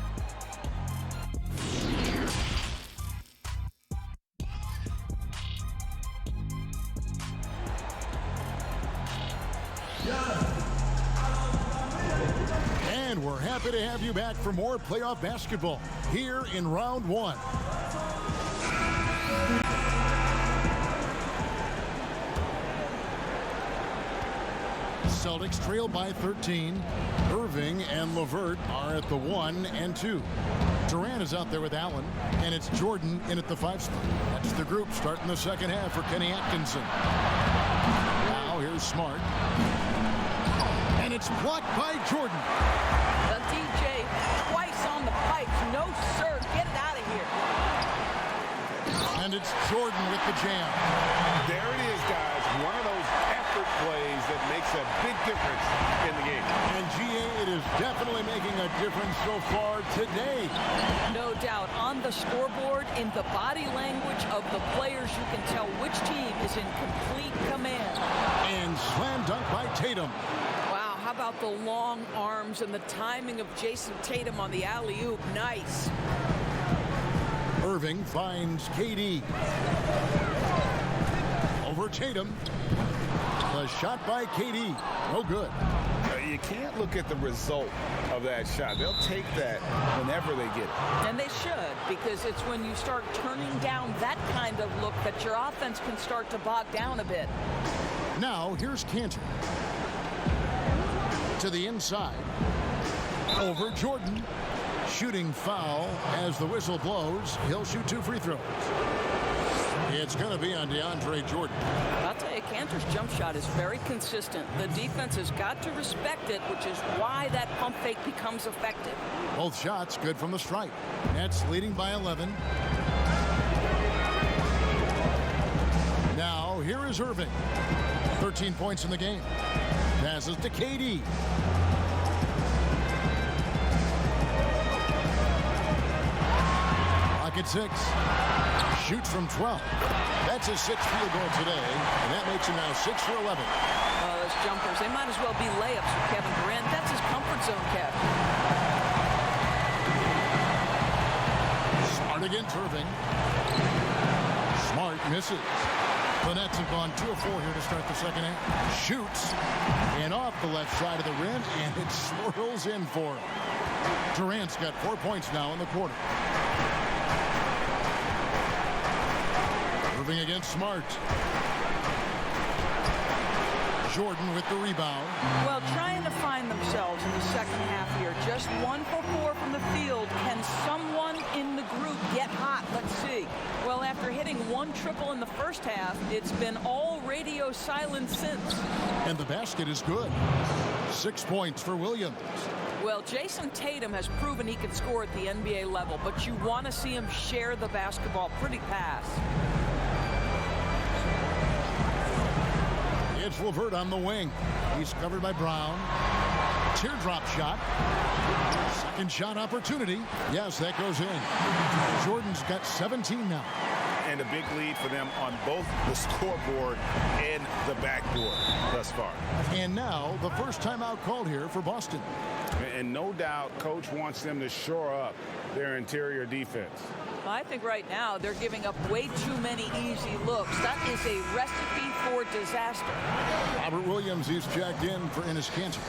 [SPEAKER 5] And we're happy to have you back for more playoff basketball here in round one. Celtics trail by 13. Irving and LeVert are at the 1 and 2. Durant is out there with Allen, and it's Jordan in at the 5 spot. That's the group starting the second half for Kenny Atkinson. Now here's Smart. And it's blocked by Jordan.
[SPEAKER 10] The DJ twice on the pipes. No, sir. Get it out of here.
[SPEAKER 5] And it's Jordan with the jam.
[SPEAKER 8] There it is, guys. One of those effort plays that makes a big difference in the game.
[SPEAKER 5] And GA, it is definitely making a difference so far today.
[SPEAKER 10] No doubt. On the scoreboard, in the body language of the players, you can tell which team is in complete command.
[SPEAKER 5] And slam dunk by Tatum.
[SPEAKER 10] Wow, how about the long arms and the timing of Jayson Tatum on the alley-oop? Nice.
[SPEAKER 5] Irving finds KD. Over Tatum. The shot by KD. No good.
[SPEAKER 8] You can't look at the result of that shot. They'll take that whenever they get it.
[SPEAKER 10] And they should, because it's when you start turning down that kind of look that your offense can start to bog down a bit.
[SPEAKER 5] Now, here's Kanter. To the inside. Over Jordan. Shooting foul as the whistle blows. He'll shoot 2 free throws. It's going to be on DeAndre Jordan.
[SPEAKER 10] I'll tell you, Kanter's jump shot is very consistent. The defense has got to respect it, which is why that pump fake becomes effective.
[SPEAKER 5] Both shots good from the stripe. Nets leading by 11. Now, here is Irving. 13 points in the game. Passes to KD. At 6. Shoots from 12. That's his 6th field goal today, and that makes him now 6 for 11.
[SPEAKER 10] Oh, those jumpers, they might as well be layups for Kevin Durant. That's his comfort zone, Kev.
[SPEAKER 5] Smart against Irving. Smart misses. The Nets have gone 2 of 4 here to start the second half. Shoots, and off the left side of the rim, and it swirls in for him. Durant's got 4 points now in the quarter. Irving against Smart. Jordan with the rebound.
[SPEAKER 10] Well, trying to find themselves in the second half here. Just 1 for 4 from the field. Can someone in the group get hot? Let's see. Well, after hitting 1 triple in the first half, it's been all radio silent since.
[SPEAKER 5] And the basket is good. 6 points for Williams.
[SPEAKER 10] Well, Jayson Tatum has proven he can score at the NBA level, but you want to see him share the basketball. Pretty pass.
[SPEAKER 5] It's LeVert on the wing. He's covered by Brown. Teardrop shot. Second shot opportunity. Yes, that goes in. Jordan's got 17 now.
[SPEAKER 8] And a big lead for them on both the scoreboard and the backboard thus far.
[SPEAKER 5] And now the first timeout called here for Boston.
[SPEAKER 8] And no doubt Coach wants them to shore up their interior defense.
[SPEAKER 10] I think right now they're giving up way too many easy looks. That is a recipe for disaster.
[SPEAKER 5] Robert Williams is checked in for Enes Kanter.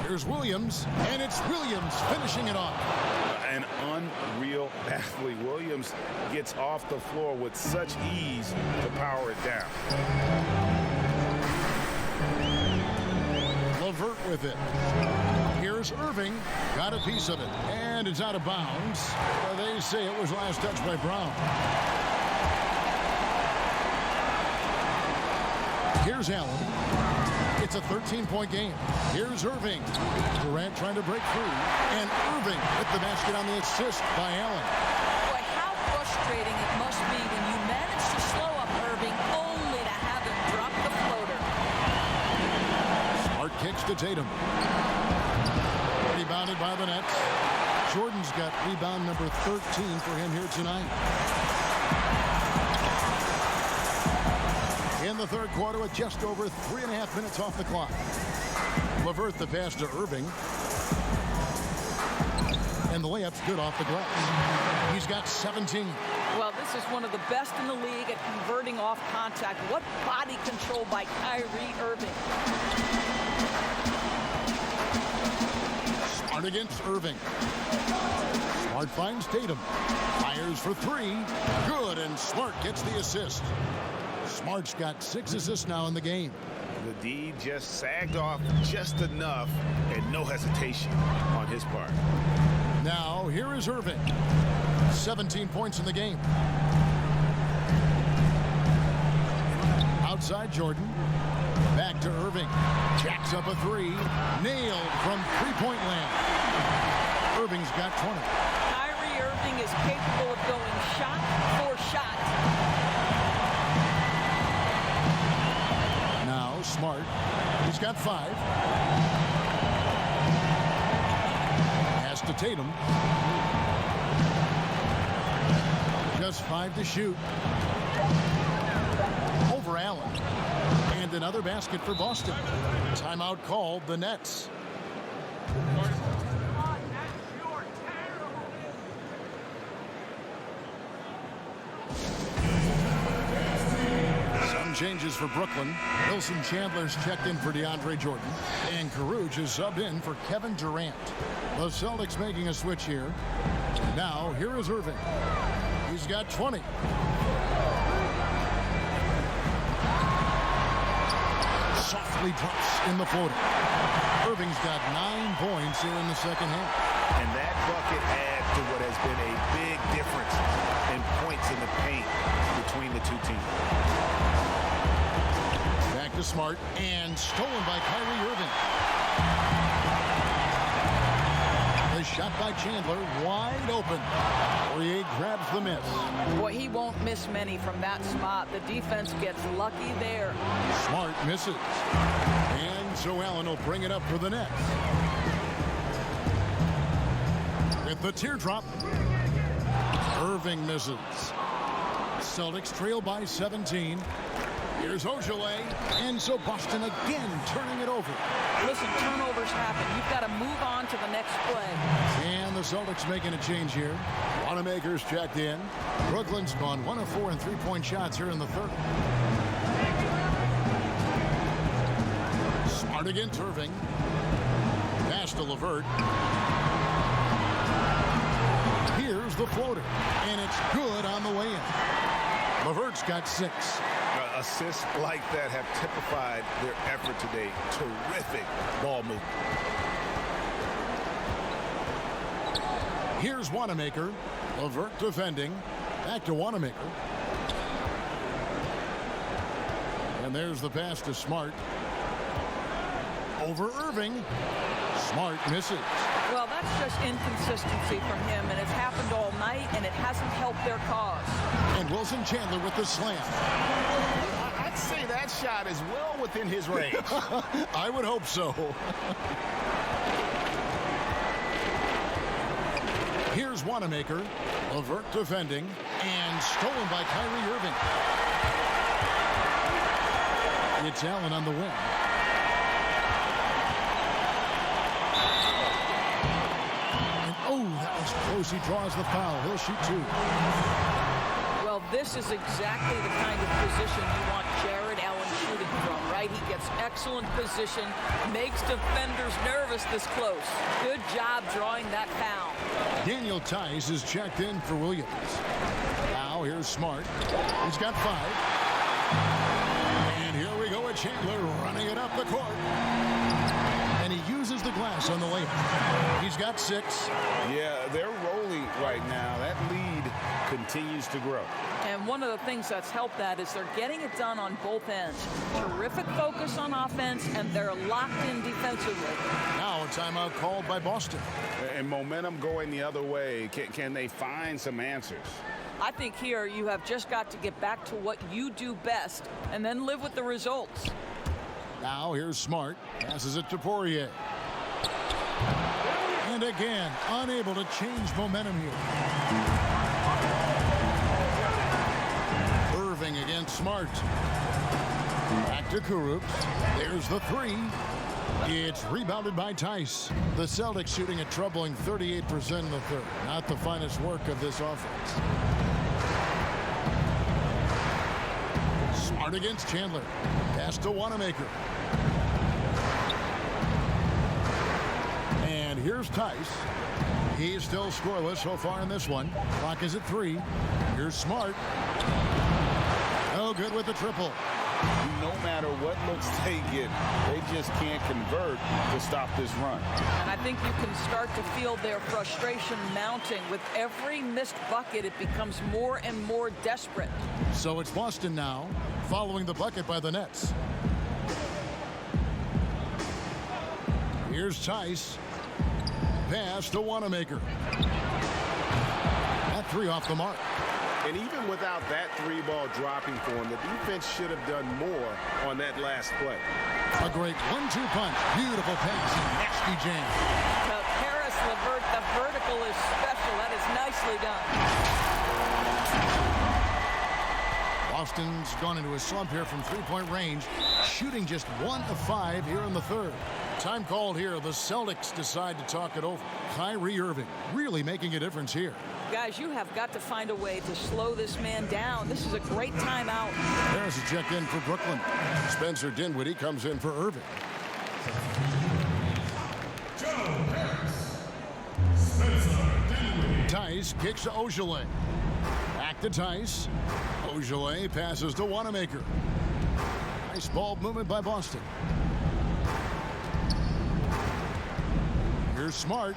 [SPEAKER 5] Here's Williams, and it's Williams finishing it off.
[SPEAKER 8] An unreal athlete. Williams gets off the floor with such ease to power it down.
[SPEAKER 5] LeVert with it. Here's Irving. Got a piece of it. And it's out of bounds. They say it was last touched by Brown. Here's Allen. It's a 13-point game. Here's Irving. Durant trying to break through. And Irving with the basket on the assist by Allen.
[SPEAKER 10] Boy, how frustrating it must be when you manage to slow up Irving only to have him drop the floater.
[SPEAKER 5] Smart kicks to Tatum. Rebounded by the Nets. Jordan's got rebound number 13 for him here tonight. In the third quarter with just over 3.5 minutes off the clock. LeVert the pass to Irving. And the layup's good off the glass. He's got 17.
[SPEAKER 10] Well, this is one of the best in the league at converting off contact. What body control by Kyrie Irving.
[SPEAKER 5] Smart against Irving. Smart finds Tatum. Fires for three. Good, and Smart gets the assist. Smart's got 6 assists now in the game.
[SPEAKER 8] The D just sagged off just enough and no hesitation on his part.
[SPEAKER 5] Now, here is Irving. 17 points in the game. Outside Jordan. Back to Irving. Jacks up a three. Nailed from three-point land. Irving's got 20.
[SPEAKER 10] Kyrie Irving is capable of going shot for shot.
[SPEAKER 5] Now, Smart. He's got 5. Pass to Tatum. Just 5 to shoot. Over Allen. And another basket for Boston. Timeout called, the Nets. Some changes for Brooklyn. Wilson Chandler's checked in for DeAndre Jordan. And Caruge is subbed in for Kevin Durant. The Celtics making a switch here. Now, here is Irving. He's got 20. Softly drops in the floater. Irving's got 9 points here in the second half.
[SPEAKER 8] And that bucket adds to what has been a big difference in points in the paint between the two teams.
[SPEAKER 5] Back to Smart, and stolen by Kyrie Irving. The shot by Chandler, wide open. Poirier grabs the miss.
[SPEAKER 10] Boy, he won't miss many from that spot. The defense gets lucky there.
[SPEAKER 5] Smart misses. And so Allen will bring it up for the Nets. With the teardrop, Irving misses. Celtics trail by 17. Here's Ojale, and so Boston again turning it over.
[SPEAKER 10] Listen, turnovers happen. You've got to move on to the next play.
[SPEAKER 5] And the Celtics making a change here. Wanamaker's checked in. Brooklyn's gone 1 of 4 in three-point shots here in the third. Smart against Irving. Pass to LeVert. Here's the floater, and it's good on the way in. LeVert's got 6.
[SPEAKER 8] Assists like that have typified their effort today. Terrific ball movement.
[SPEAKER 5] Here's Wanamaker. LeVert defending. Back to Wanamaker. And there's the pass to Smart. Over Irving. Smart misses.
[SPEAKER 10] Well, that's just inconsistency from him, and it's happened all night, and it hasn't helped their cause.
[SPEAKER 5] And Wilson Chandler with the slam.
[SPEAKER 8] I'd say that shot is well within his range.
[SPEAKER 5] I would hope so. Here's Wanamaker. LeVert defending, and stolen by Kyrie Irving. It's Allen on the wing. That was close. He draws the foul. He'll shoot 2.
[SPEAKER 10] Well, this is exactly the kind of position you want Jarrett Allen shooting from, right? He gets excellent position, makes defenders nervous this close. Good job drawing that foul.
[SPEAKER 5] Daniel Tice is checked in for Williams. Now here's Smart. He's got 5. And here we go with Chandler running it up the court. And he uses the glass on the layup. He's got 6.
[SPEAKER 8] Yeah, they're rolling right now. That lead continues to grow.
[SPEAKER 10] And one of the things that's helped that is they're getting it done on both ends. Terrific focus on offense, and they're locked in defensively.
[SPEAKER 5] Now a timeout called by Boston.
[SPEAKER 8] And momentum going the other way. Can they find some answers?
[SPEAKER 10] I think here you have just got to get back to what you do best and then live with the results.
[SPEAKER 5] Now here's Smart. Passes it to Poirier. And again, unable to change momentum here. Irving against Smart. Back to Caruge. There's the 3. It's rebounded by Tice. The Celtics shooting a troubling 38% in the third. Not the finest work of this offense. Smart against Chandler. Pass to Wanamaker. And here's Tice. He's still scoreless so far in this one. Clock is at 3. Here's Smart. No good with the triple.
[SPEAKER 8] No matter what looks they get, they just can't convert to stop this run.
[SPEAKER 10] And I think you can start to feel their frustration mounting. With every missed bucket, it becomes more and more desperate.
[SPEAKER 5] So it's Boston now, following the bucket by the Nets. Here's Tice. Pass to Wanamaker. That 3 off the mark.
[SPEAKER 11] And even without that 3-ball dropping for him, the defense should have done more on that last play.
[SPEAKER 5] A great 1-2 punch. Beautiful pass and nasty jam.
[SPEAKER 10] Now, Caris LeVert, the vertical is special. That is nicely done.
[SPEAKER 5] Boston's gone into a slump here from three-point range, shooting just 1 of 5 here in the third. Time called here. The Celtics decide to talk it over. Kyrie Irving really making a difference here.
[SPEAKER 10] Guys, you have got to find a way to slow this man down. This is a great timeout.
[SPEAKER 5] Harris is checked in for Brooklyn. Spencer Dinwiddie comes in for Irving. Tice kicks to Ogilvy. Back to Tice. Ogilvy passes to Wanamaker. Nice ball movement by Boston. Here's Smart.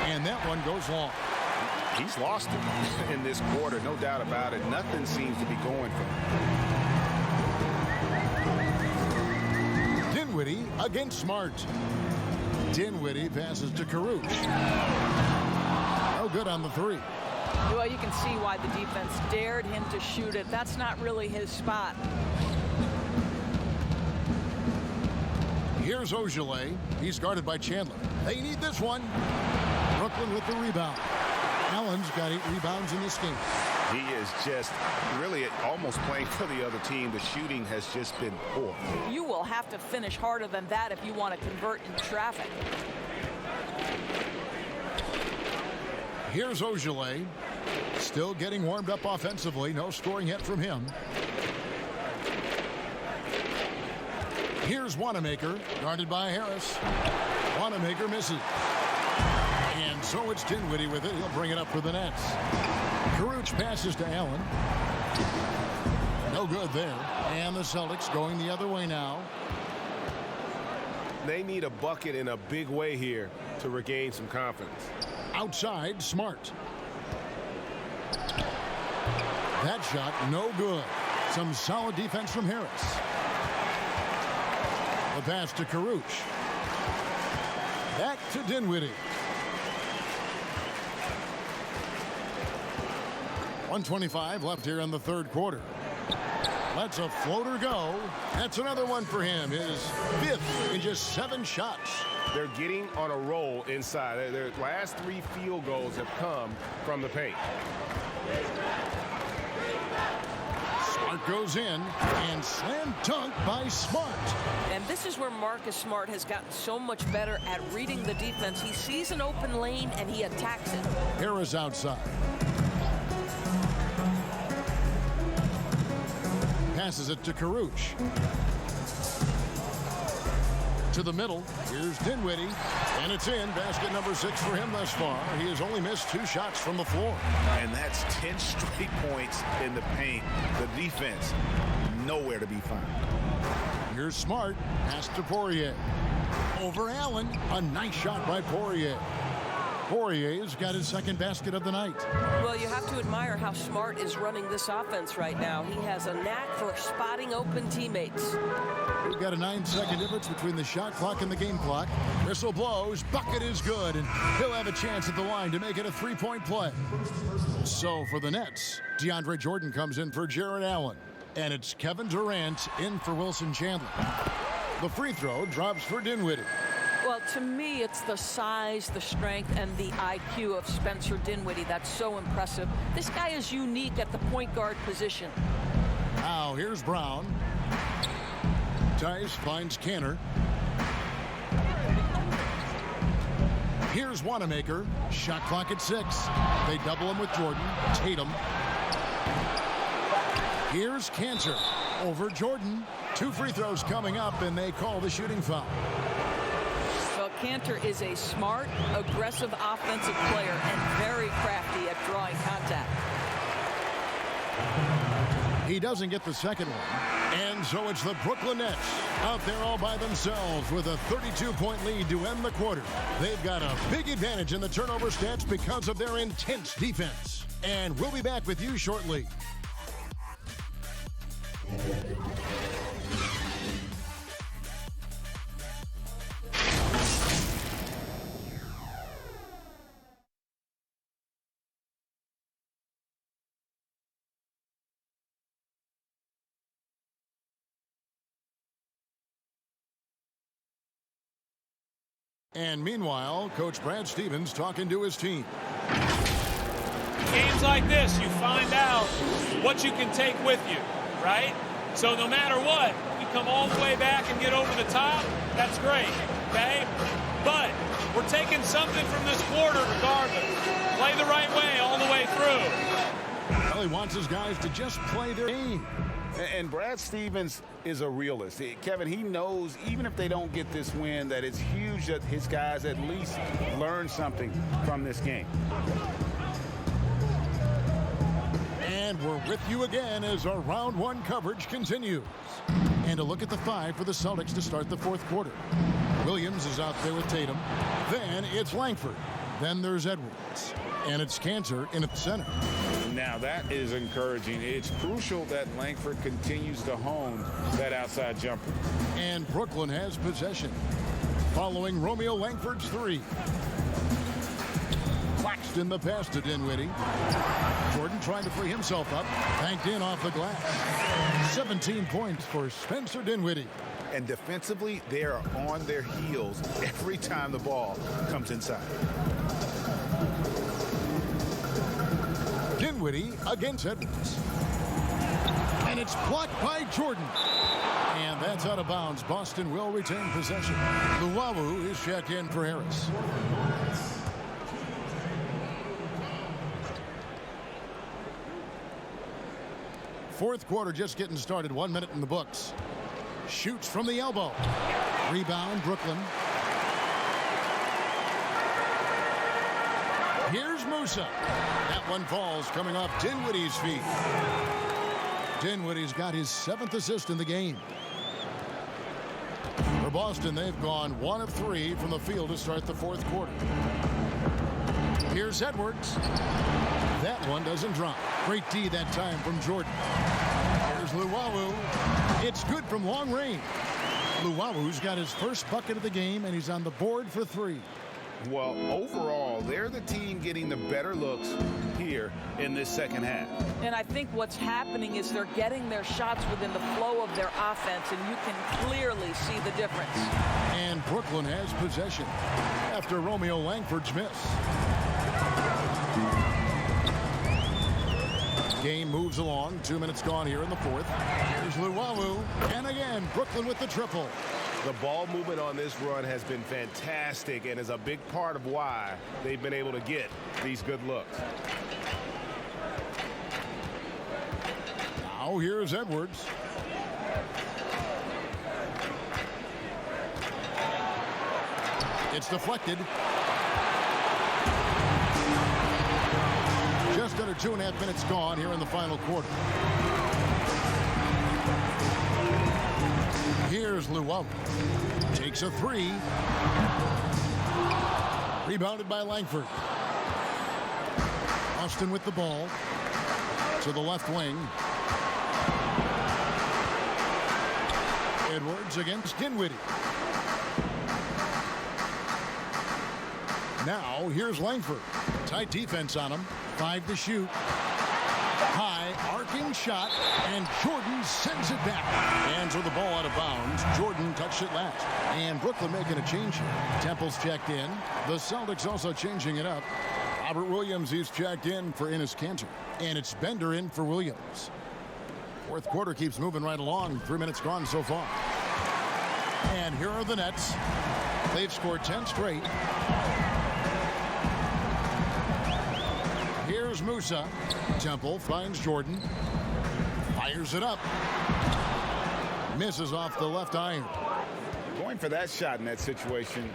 [SPEAKER 5] And that one goes long.
[SPEAKER 11] He's lost it in this quarter, no doubt about it. Nothing seems to be going for him.
[SPEAKER 5] Dinwiddie against Smart. Dinwiddie passes to Caruth. No good on the 3.
[SPEAKER 10] Well, you can see why the defense dared him to shoot it. That's not really his spot.
[SPEAKER 5] Here's Ogilvy. He's guarded by Chandler. They need this one. Brooklyn with the rebound. Allen's got 8 rebounds in this game.
[SPEAKER 11] He is just really almost playing for the other team. The shooting has just been poor.
[SPEAKER 10] You will have to finish harder than that if you want to convert in traffic.
[SPEAKER 5] Here's Ogilvy. Still getting warmed up offensively. No scoring yet from him. Here's Wanamaker, guarded by Harris. Wanamaker misses. And so it's Dinwiddie with it. He'll bring it up for the Nets. Caruth passes to Allen. No good there. And the Celtics going the other way now.
[SPEAKER 11] They need a bucket in a big way here to regain some confidence.
[SPEAKER 5] Outside, Smart. That shot, no good. Some solid defense from Harris. The pass to Caruth. Back to Dinwiddie. 1:25 left here in the third quarter. Lets a floater go. That's another one for him. His 5th in just 7 shots.
[SPEAKER 11] They're getting on a roll inside. Their last 3 field goals have come from the paint.
[SPEAKER 5] Smart goes in and slam dunk by Smart.
[SPEAKER 9] And this is where Marcus Smart has gotten so much better at reading the defense. He sees an open lane and he attacks it.
[SPEAKER 5] Harris outside. Passes it to Caruth. To the middle. Here's Dinwiddie. And it's in. Basket number 6 for him thus far. He has only missed 2 shots from the floor.
[SPEAKER 8] And that's 10 straight points in the paint. The defense, nowhere to be found.
[SPEAKER 5] Here's Smart. Pass to Poirier. Over Allen. A nice shot by Poirier. Poirier's got his 2nd basket of the night.
[SPEAKER 9] Well, you have to admire how Smart is running this offense right now. He has a knack for spotting open teammates.
[SPEAKER 5] We've got a 9-second difference between the shot clock and the game clock. Whistle blows. Bucket is good, and he'll have a chance at the line to make it a 3-point play. So for the Nets, DeAndre Jordan comes in for Jarrett Allen, and it's Kevin Durant in for Wilson Chandler. The free throw drops for Dinwiddie.
[SPEAKER 10] Well, to me, it's the size, the strength, and the IQ of Spencer Dinwiddie that's so impressive. This guy is unique at the point guard position.
[SPEAKER 5] Now, here's Brown. Tice finds Kanter. Here's Wanamaker. Shot clock at 6. They double him with Jordan. Tatum. Here's Kanter over Jordan. 2 free throws coming up, and they call the shooting foul.
[SPEAKER 10] Well, Kanter is a smart, aggressive offensive player and very crafty at drawing contact.
[SPEAKER 5] He doesn't get the second one. And so it's the Brooklyn Nets out there all by themselves with a 32-point lead to end the quarter. They've got a big advantage in the turnover stats because of their intense defense. And we'll be back with you shortly. And meanwhile, Coach Brad Stevens talking to his team.
[SPEAKER 15] Games like this, you find out what you can take with you, right? So no matter what, we come all the way back and get over the top, that's great, okay? But we're taking something from this quarter regardless. Play the right way all the way through.
[SPEAKER 5] Well, he wants his guys to just play their game.
[SPEAKER 8] And Brad Stevens is a realist. Kevin, he knows even if they don't get this win, that it's huge that his guys at least learn something from this game.
[SPEAKER 5] And we're with you again as our round 1 coverage continues. And a look at the 5 for the Celtics to start the 4th quarter. Williams is out there with Tatum. Then it's Langford. Then there's Edwards. And it's Kanter in the center.
[SPEAKER 8] Now that is encouraging. It's crucial that Langford continues to hone that outside jumper.
[SPEAKER 5] And Brooklyn has possession. Following Romeo Langford's 3. Claxton the pass to Dinwiddie. Jordan trying to free himself up. Banked in off the glass. 17 points for Spencer Dinwiddie.
[SPEAKER 8] And defensively, they are on their heels every time the ball comes inside.
[SPEAKER 5] Dinwiddie against Edwards. And it's blocked by Jordan. And that's out of bounds. Boston will retain possession. Luwawu is checked in for Harris. Fourth quarter just getting started. 1 minute in the books. Shoots from the elbow. Rebound, Brooklyn. Here's Musa. That one falls coming off Dinwiddie's feet. Dinwiddie's got his 7th assist in the game. For Boston, they've gone 1 of 3 from the field to start the 4th quarter. Here's Edwards. That one doesn't drop. Great D that time from Jordan. Here's Luwawu. It's good from long range. Luwawu's got his first bucket of the game, and he's on the board for 3.
[SPEAKER 8] Well, overall, they're the team getting the better looks here in this second half.
[SPEAKER 10] And I think what's happening is they're getting their shots within the flow of their offense, and you can clearly see the difference.
[SPEAKER 5] And Brooklyn has possession after Romeo Langford's miss. Game moves along. 2 minutes gone here in the 4th. Here's Luwawu. And again, Brooklyn with the triple.
[SPEAKER 11] The ball movement on this run has been fantastic and is a big part of why they've been able to get these good looks.
[SPEAKER 5] Now here's Edwards. It's deflected. Just under 2.5 minutes gone here in the final quarter. Here's Luwawu. Takes a 3. Rebounded by Langford. Austin with the ball. To the left wing. Edwards against Dinwiddie. Now here's Langford. Tight defense on him. 5 to shoot. High arcing shot, and Jordan sends it back. And so the ball out of bounds. Jordan touched it last. And Brooklyn making a change here. Temple's checked in. The Celtics also changing it up. Robert Williams is checked in for Enes Kanter. And it's Bender in for Williams. Fourth quarter keeps moving right along. 3 minutes gone so far. And here are the Nets. They've scored 10 straight. Here's Musa. Temple finds Jordan. Fires it up. Misses off the left iron.
[SPEAKER 8] Going for that shot in that situation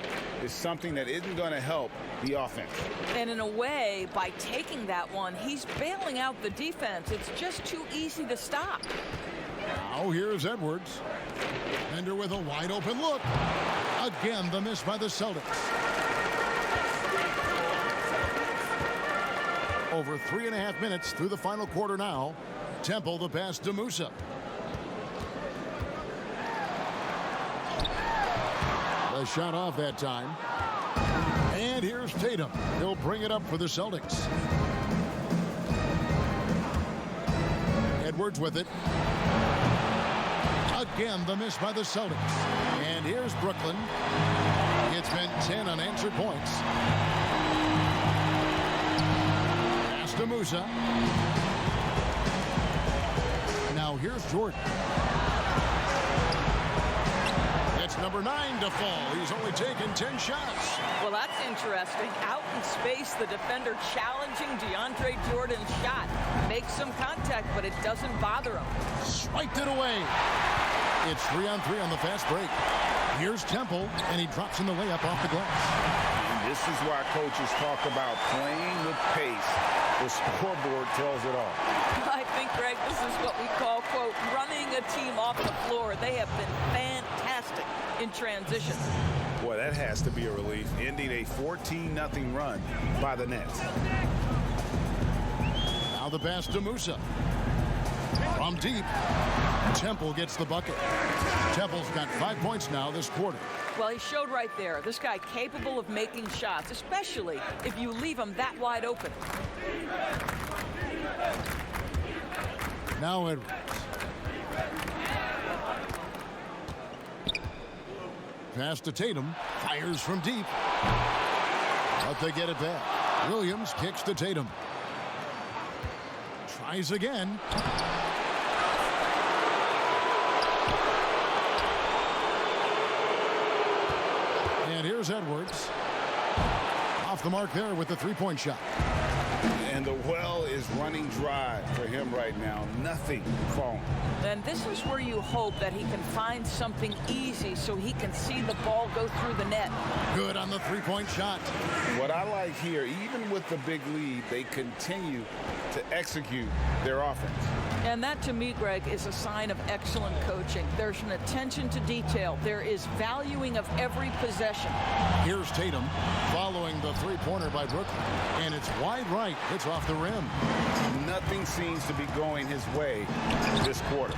[SPEAKER 8] is something that isn't going to help the offense.
[SPEAKER 10] And in a way, by taking that one, he's bailing out the defense. It's just too easy to stop.
[SPEAKER 5] Now here's Edwards. Bender with a wide open look. Again, the miss by the Celtics. Over 3.5 minutes through the final quarter now. Temple the pass to Musa. The shot off that time. And here's Tatum. He'll bring it up for the Celtics. Edwards with it. Again, the miss by the Celtics. And here's Brooklyn. It's been 10 unanswered points. Pass to Musa. Now here's Jordan. It's number 9 to fall. He's only taken 10 shots.
[SPEAKER 10] Well, that's interesting. Out in space, the defender challenging DeAndre Jordan's shot. Makes some contact, but it doesn't bother him.
[SPEAKER 5] Swiped it away. It's 3-on-3 on the fast break. Here's Temple, and he drops in the layup off the glass.
[SPEAKER 8] And this is why coaches talk about playing with pace. The scoreboard tells it all.
[SPEAKER 10] I think, Greg, this is what we call, quote, running a team off the floor. They have been fantastic in transition.
[SPEAKER 8] Boy, that has to be a relief, ending a 14-0 run by the Nets.
[SPEAKER 5] Now the pass to Musa. From deep, Temple gets the bucket. Temple's got 5 points now this quarter.
[SPEAKER 10] Well, he showed right there. This guy capable of making shots, especially if you leave him that wide open.
[SPEAKER 5] Now Edwards. Pass to Tatum. Fires from deep. But they get it back. Williams kicks to Tatum. Tries again. And here's Edwards. Off the mark there with the three-point shot.
[SPEAKER 8] And the well is running dry for him right now. Nothing falling.
[SPEAKER 10] And this is where you hope that he can find something easy so he can see the ball go through the net.
[SPEAKER 5] Good on the three-point shot.
[SPEAKER 8] What I like here, even with the big lead, they continue to execute their offense.
[SPEAKER 10] And that, to me, Greg, is a sign of excellent coaching. There's an attention to detail. There is valuing of every possession.
[SPEAKER 5] Here's Tatum following the three-pointer by Brooklyn. And it's wide right. It's off the rim.
[SPEAKER 8] Nothing seems to be going his way this quarter.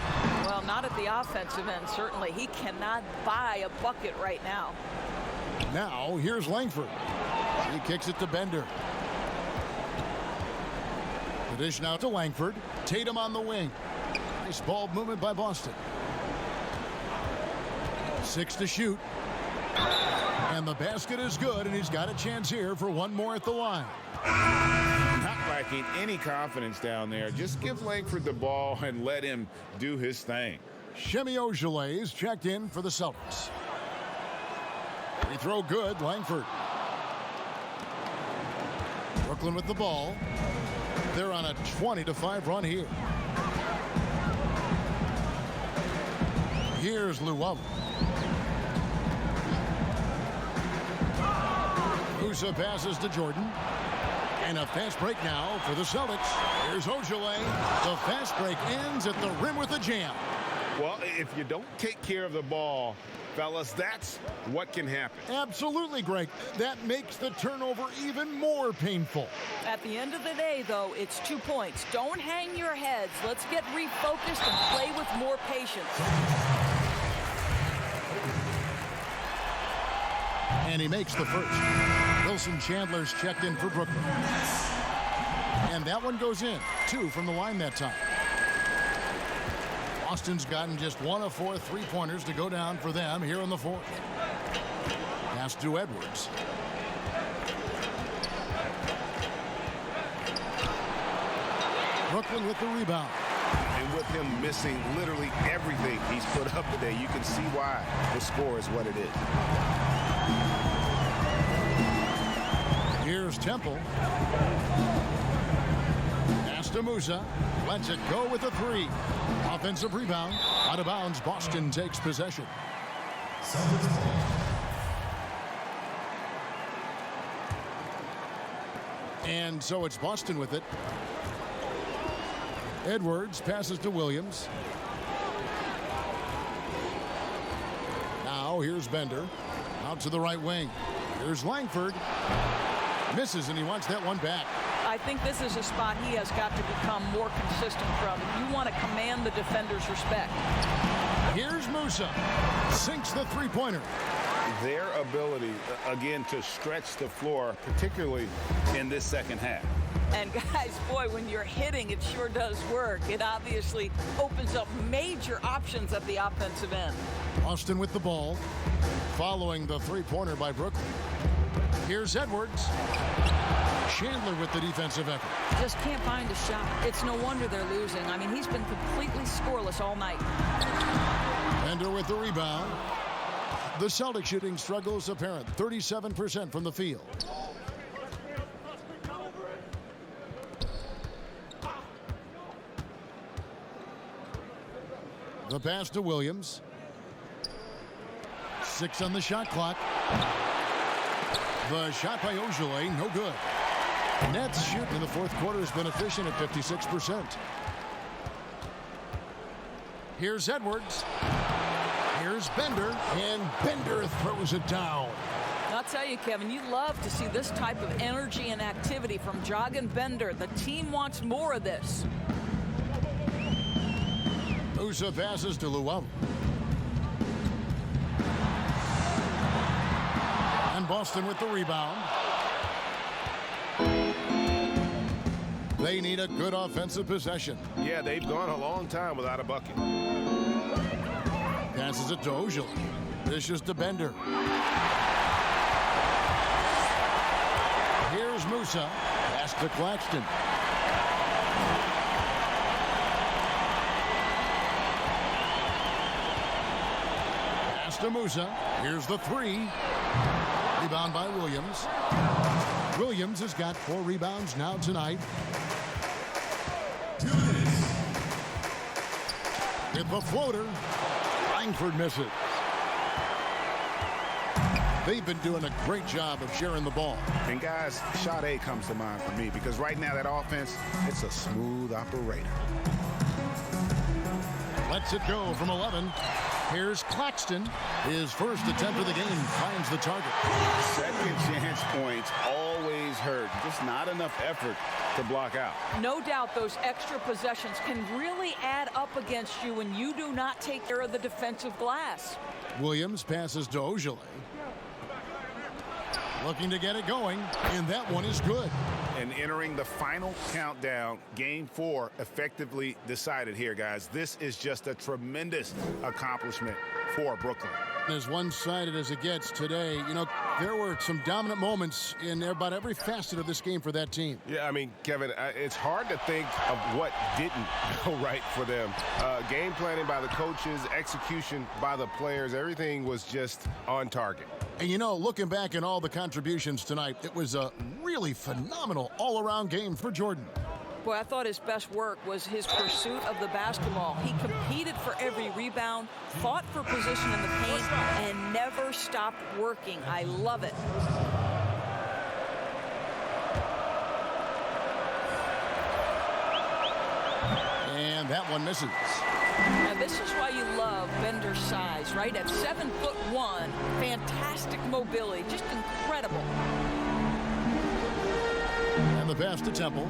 [SPEAKER 10] Well, not at the offensive end, certainly. He cannot buy a bucket right now.
[SPEAKER 5] Now, here's Langford. He kicks it to Bender. The dish now to Langford. Tatum on the wing. Nice ball movement by Boston. 6 to shoot. And the basket is good, and he's got a chance here for one more at the line.
[SPEAKER 8] Not lacking any confidence down there. Just give Langford the ball and let him do his thing.
[SPEAKER 5] Shemi Ojeleye is checked in for the Celtics. Free throw good, Langford. Brooklyn with the ball. They're on a 20-5 run here. Here's Luwawu. Musa passes to Jordan. And a fast break now for the Celtics. Here's Ojeleye. The fast break ends at the rim with a jam.
[SPEAKER 8] Well, if you don't take care of the ball, fellas, that's what can happen.
[SPEAKER 5] Absolutely, Greg. That makes the turnover even more painful.
[SPEAKER 10] At the end of the day, though, it's 2 points. Don't hang your heads. Let's get refocused and play with more patience.
[SPEAKER 5] And he makes the first. Wilson Chandler's checked in for Brooklyn. And that one goes in. 2 from the line that time. Boston's gotten just 1 of 4 three-pointers to go down for them here in the fourth. Pass to Edwards. Brooklyn with the rebound.
[SPEAKER 8] And with him missing literally everything he's put up today, you can see why the score is what it is.
[SPEAKER 5] Here's Temple. Pass to Musa. Lets it go with a three. Offensive rebound. Out of bounds. Boston takes possession. And so it's Boston with it. Edwards passes to Williams. Now here's Bender. Out to the right wing. Here's Langford. Misses, and he wants that one back.
[SPEAKER 10] I think this is a spot he has got to become more consistent from. You want to command the defender's respect.
[SPEAKER 5] Here's Musa. Sinks the three-pointer.
[SPEAKER 8] Their ability, again, to stretch the floor, particularly in this second half.
[SPEAKER 10] And guys, boy, when you're hitting, it sure does work. It obviously opens up major options at the offensive end.
[SPEAKER 5] Boston with the ball, following the three-pointer by Brooklyn. Here's Edwards. Chandler with the defensive effort.
[SPEAKER 10] Just can't find a shot. It's no wonder they're losing. I mean, he's been completely scoreless all night.
[SPEAKER 5] Bender with the rebound. The Celtics shooting struggles apparent. 37% from the field. The pass to Williams. 6 on the shot clock. The shot by Ojale, no good. Nets shooting in the fourth quarter has been efficient at 56%. Here's Edwards. Here's Bender, and Bender throws it down.
[SPEAKER 10] I'll tell you, Kevin, you love to see this type of energy and activity from Jog and Bender. The team wants more of this.
[SPEAKER 5] Musa passes to Luau. And Boston with the rebound. They need a good offensive possession.
[SPEAKER 11] Yeah, they've gone a long time without a bucket.
[SPEAKER 5] Passes it to Ojale. Dishes to Bender. Here's Musa. Pass to Claxton. Pass to Musa. Here's the three. Rebound by Williams. Williams has got 4 rebounds now tonight.
[SPEAKER 1] 2 minutes.
[SPEAKER 5] With the floater. Langford misses. They've been doing a great job of sharing the ball.
[SPEAKER 8] And guys, shot A comes to mind for me because right now that offense, it's a smooth operator.
[SPEAKER 5] Lets it go from 11. Here's Claxton. His first attempt of the game finds the target.
[SPEAKER 8] Second chance points always hurt. Just not enough effort to block out.
[SPEAKER 10] No doubt those extra possessions can really add up against you when you do not take care of the defensive glass.
[SPEAKER 5] Williams passes to Ojale. Looking to get it going, and that one is good.
[SPEAKER 8] And entering the final countdown, game 4 effectively decided here, guys. This is just a tremendous accomplishment for Brooklyn.
[SPEAKER 5] As one-sided as it gets today, you know, there were some dominant moments in about every facet of this game for that team.
[SPEAKER 11] Yeah, I mean, Kevin, it's hard to think of what didn't go right for them. Game planning by the coaches, execution by the players, everything was just on target.
[SPEAKER 5] And, you know, looking back at all the contributions tonight, it was a really phenomenal all-around game for Jordan.
[SPEAKER 10] Boy, I thought his best work was his pursuit of the basketball. He competed for every rebound, fought for position in the paint, and never stopped working. I love it.
[SPEAKER 5] And that one misses.
[SPEAKER 10] Now, this is why you love Bender's size, right? At 7'1", fantastic mobility, just incredible.
[SPEAKER 5] And the pass to Temple.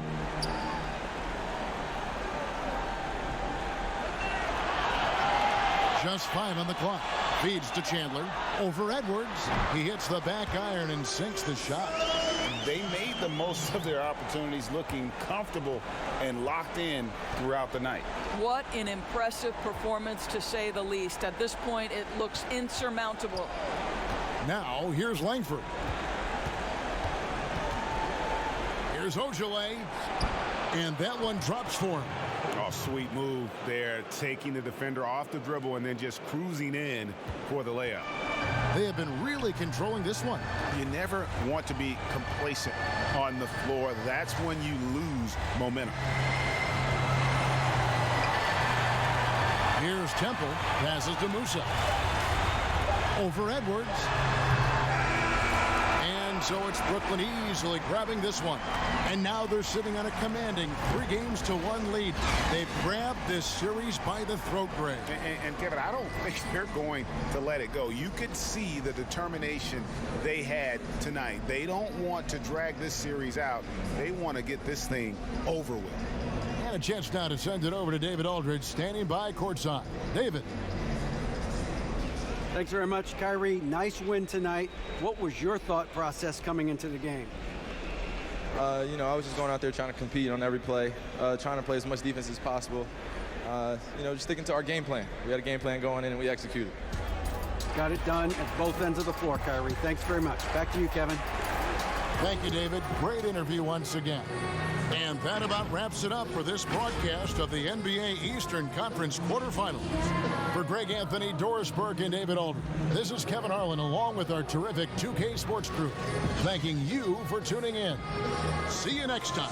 [SPEAKER 5] Just 5 on the clock. Feeds to Chandler. Over Edwards. He hits the back iron and sinks the shot.
[SPEAKER 8] They made the most of their opportunities, looking comfortable and locked in throughout the night.
[SPEAKER 10] What an impressive performance, to say the least. At this point, it looks insurmountable.
[SPEAKER 5] Now, here's Langford. Here's Ojale. And that one drops for him.
[SPEAKER 11] Oh, sweet move there, taking the defender off the dribble and then just cruising in for the layup.
[SPEAKER 5] They have been really controlling this one.
[SPEAKER 8] You never want to be complacent on the floor. That's when you lose momentum.
[SPEAKER 5] Here's Temple, passes to Musa. Over Edwards. And so it's Brooklyn easily grabbing this one. And now they're sitting on a commanding 3-1 lead. They've grabbed this series by the throat, Greg.
[SPEAKER 8] And Kevin, I don't think they're going to let it go. You could see the determination they had tonight. They don't want to drag this series out. They want to get this thing over with.
[SPEAKER 5] And a chance now to send it over to David Aldridge, standing by courtside. David.
[SPEAKER 6] Thanks very much, Kyrie. Nice win tonight. What was your thought process coming into the game?
[SPEAKER 12] I was just going out there trying to compete on every play, trying to play as much defense as possible. Just sticking to our game plan. We had a game plan going in and we executed.
[SPEAKER 6] Got it done at both ends of the floor, Kyrie. Thanks very much. Back to you, Kevin.
[SPEAKER 5] Thank you, David. Great interview once again. And that about wraps it up for this broadcast of the NBA Eastern Conference quarterfinals. For Greg Anthony, Doris Burke, and David Aldridge, this is Kevin Harlan along with our terrific 2K Sports crew, thanking you for tuning in. See you next time.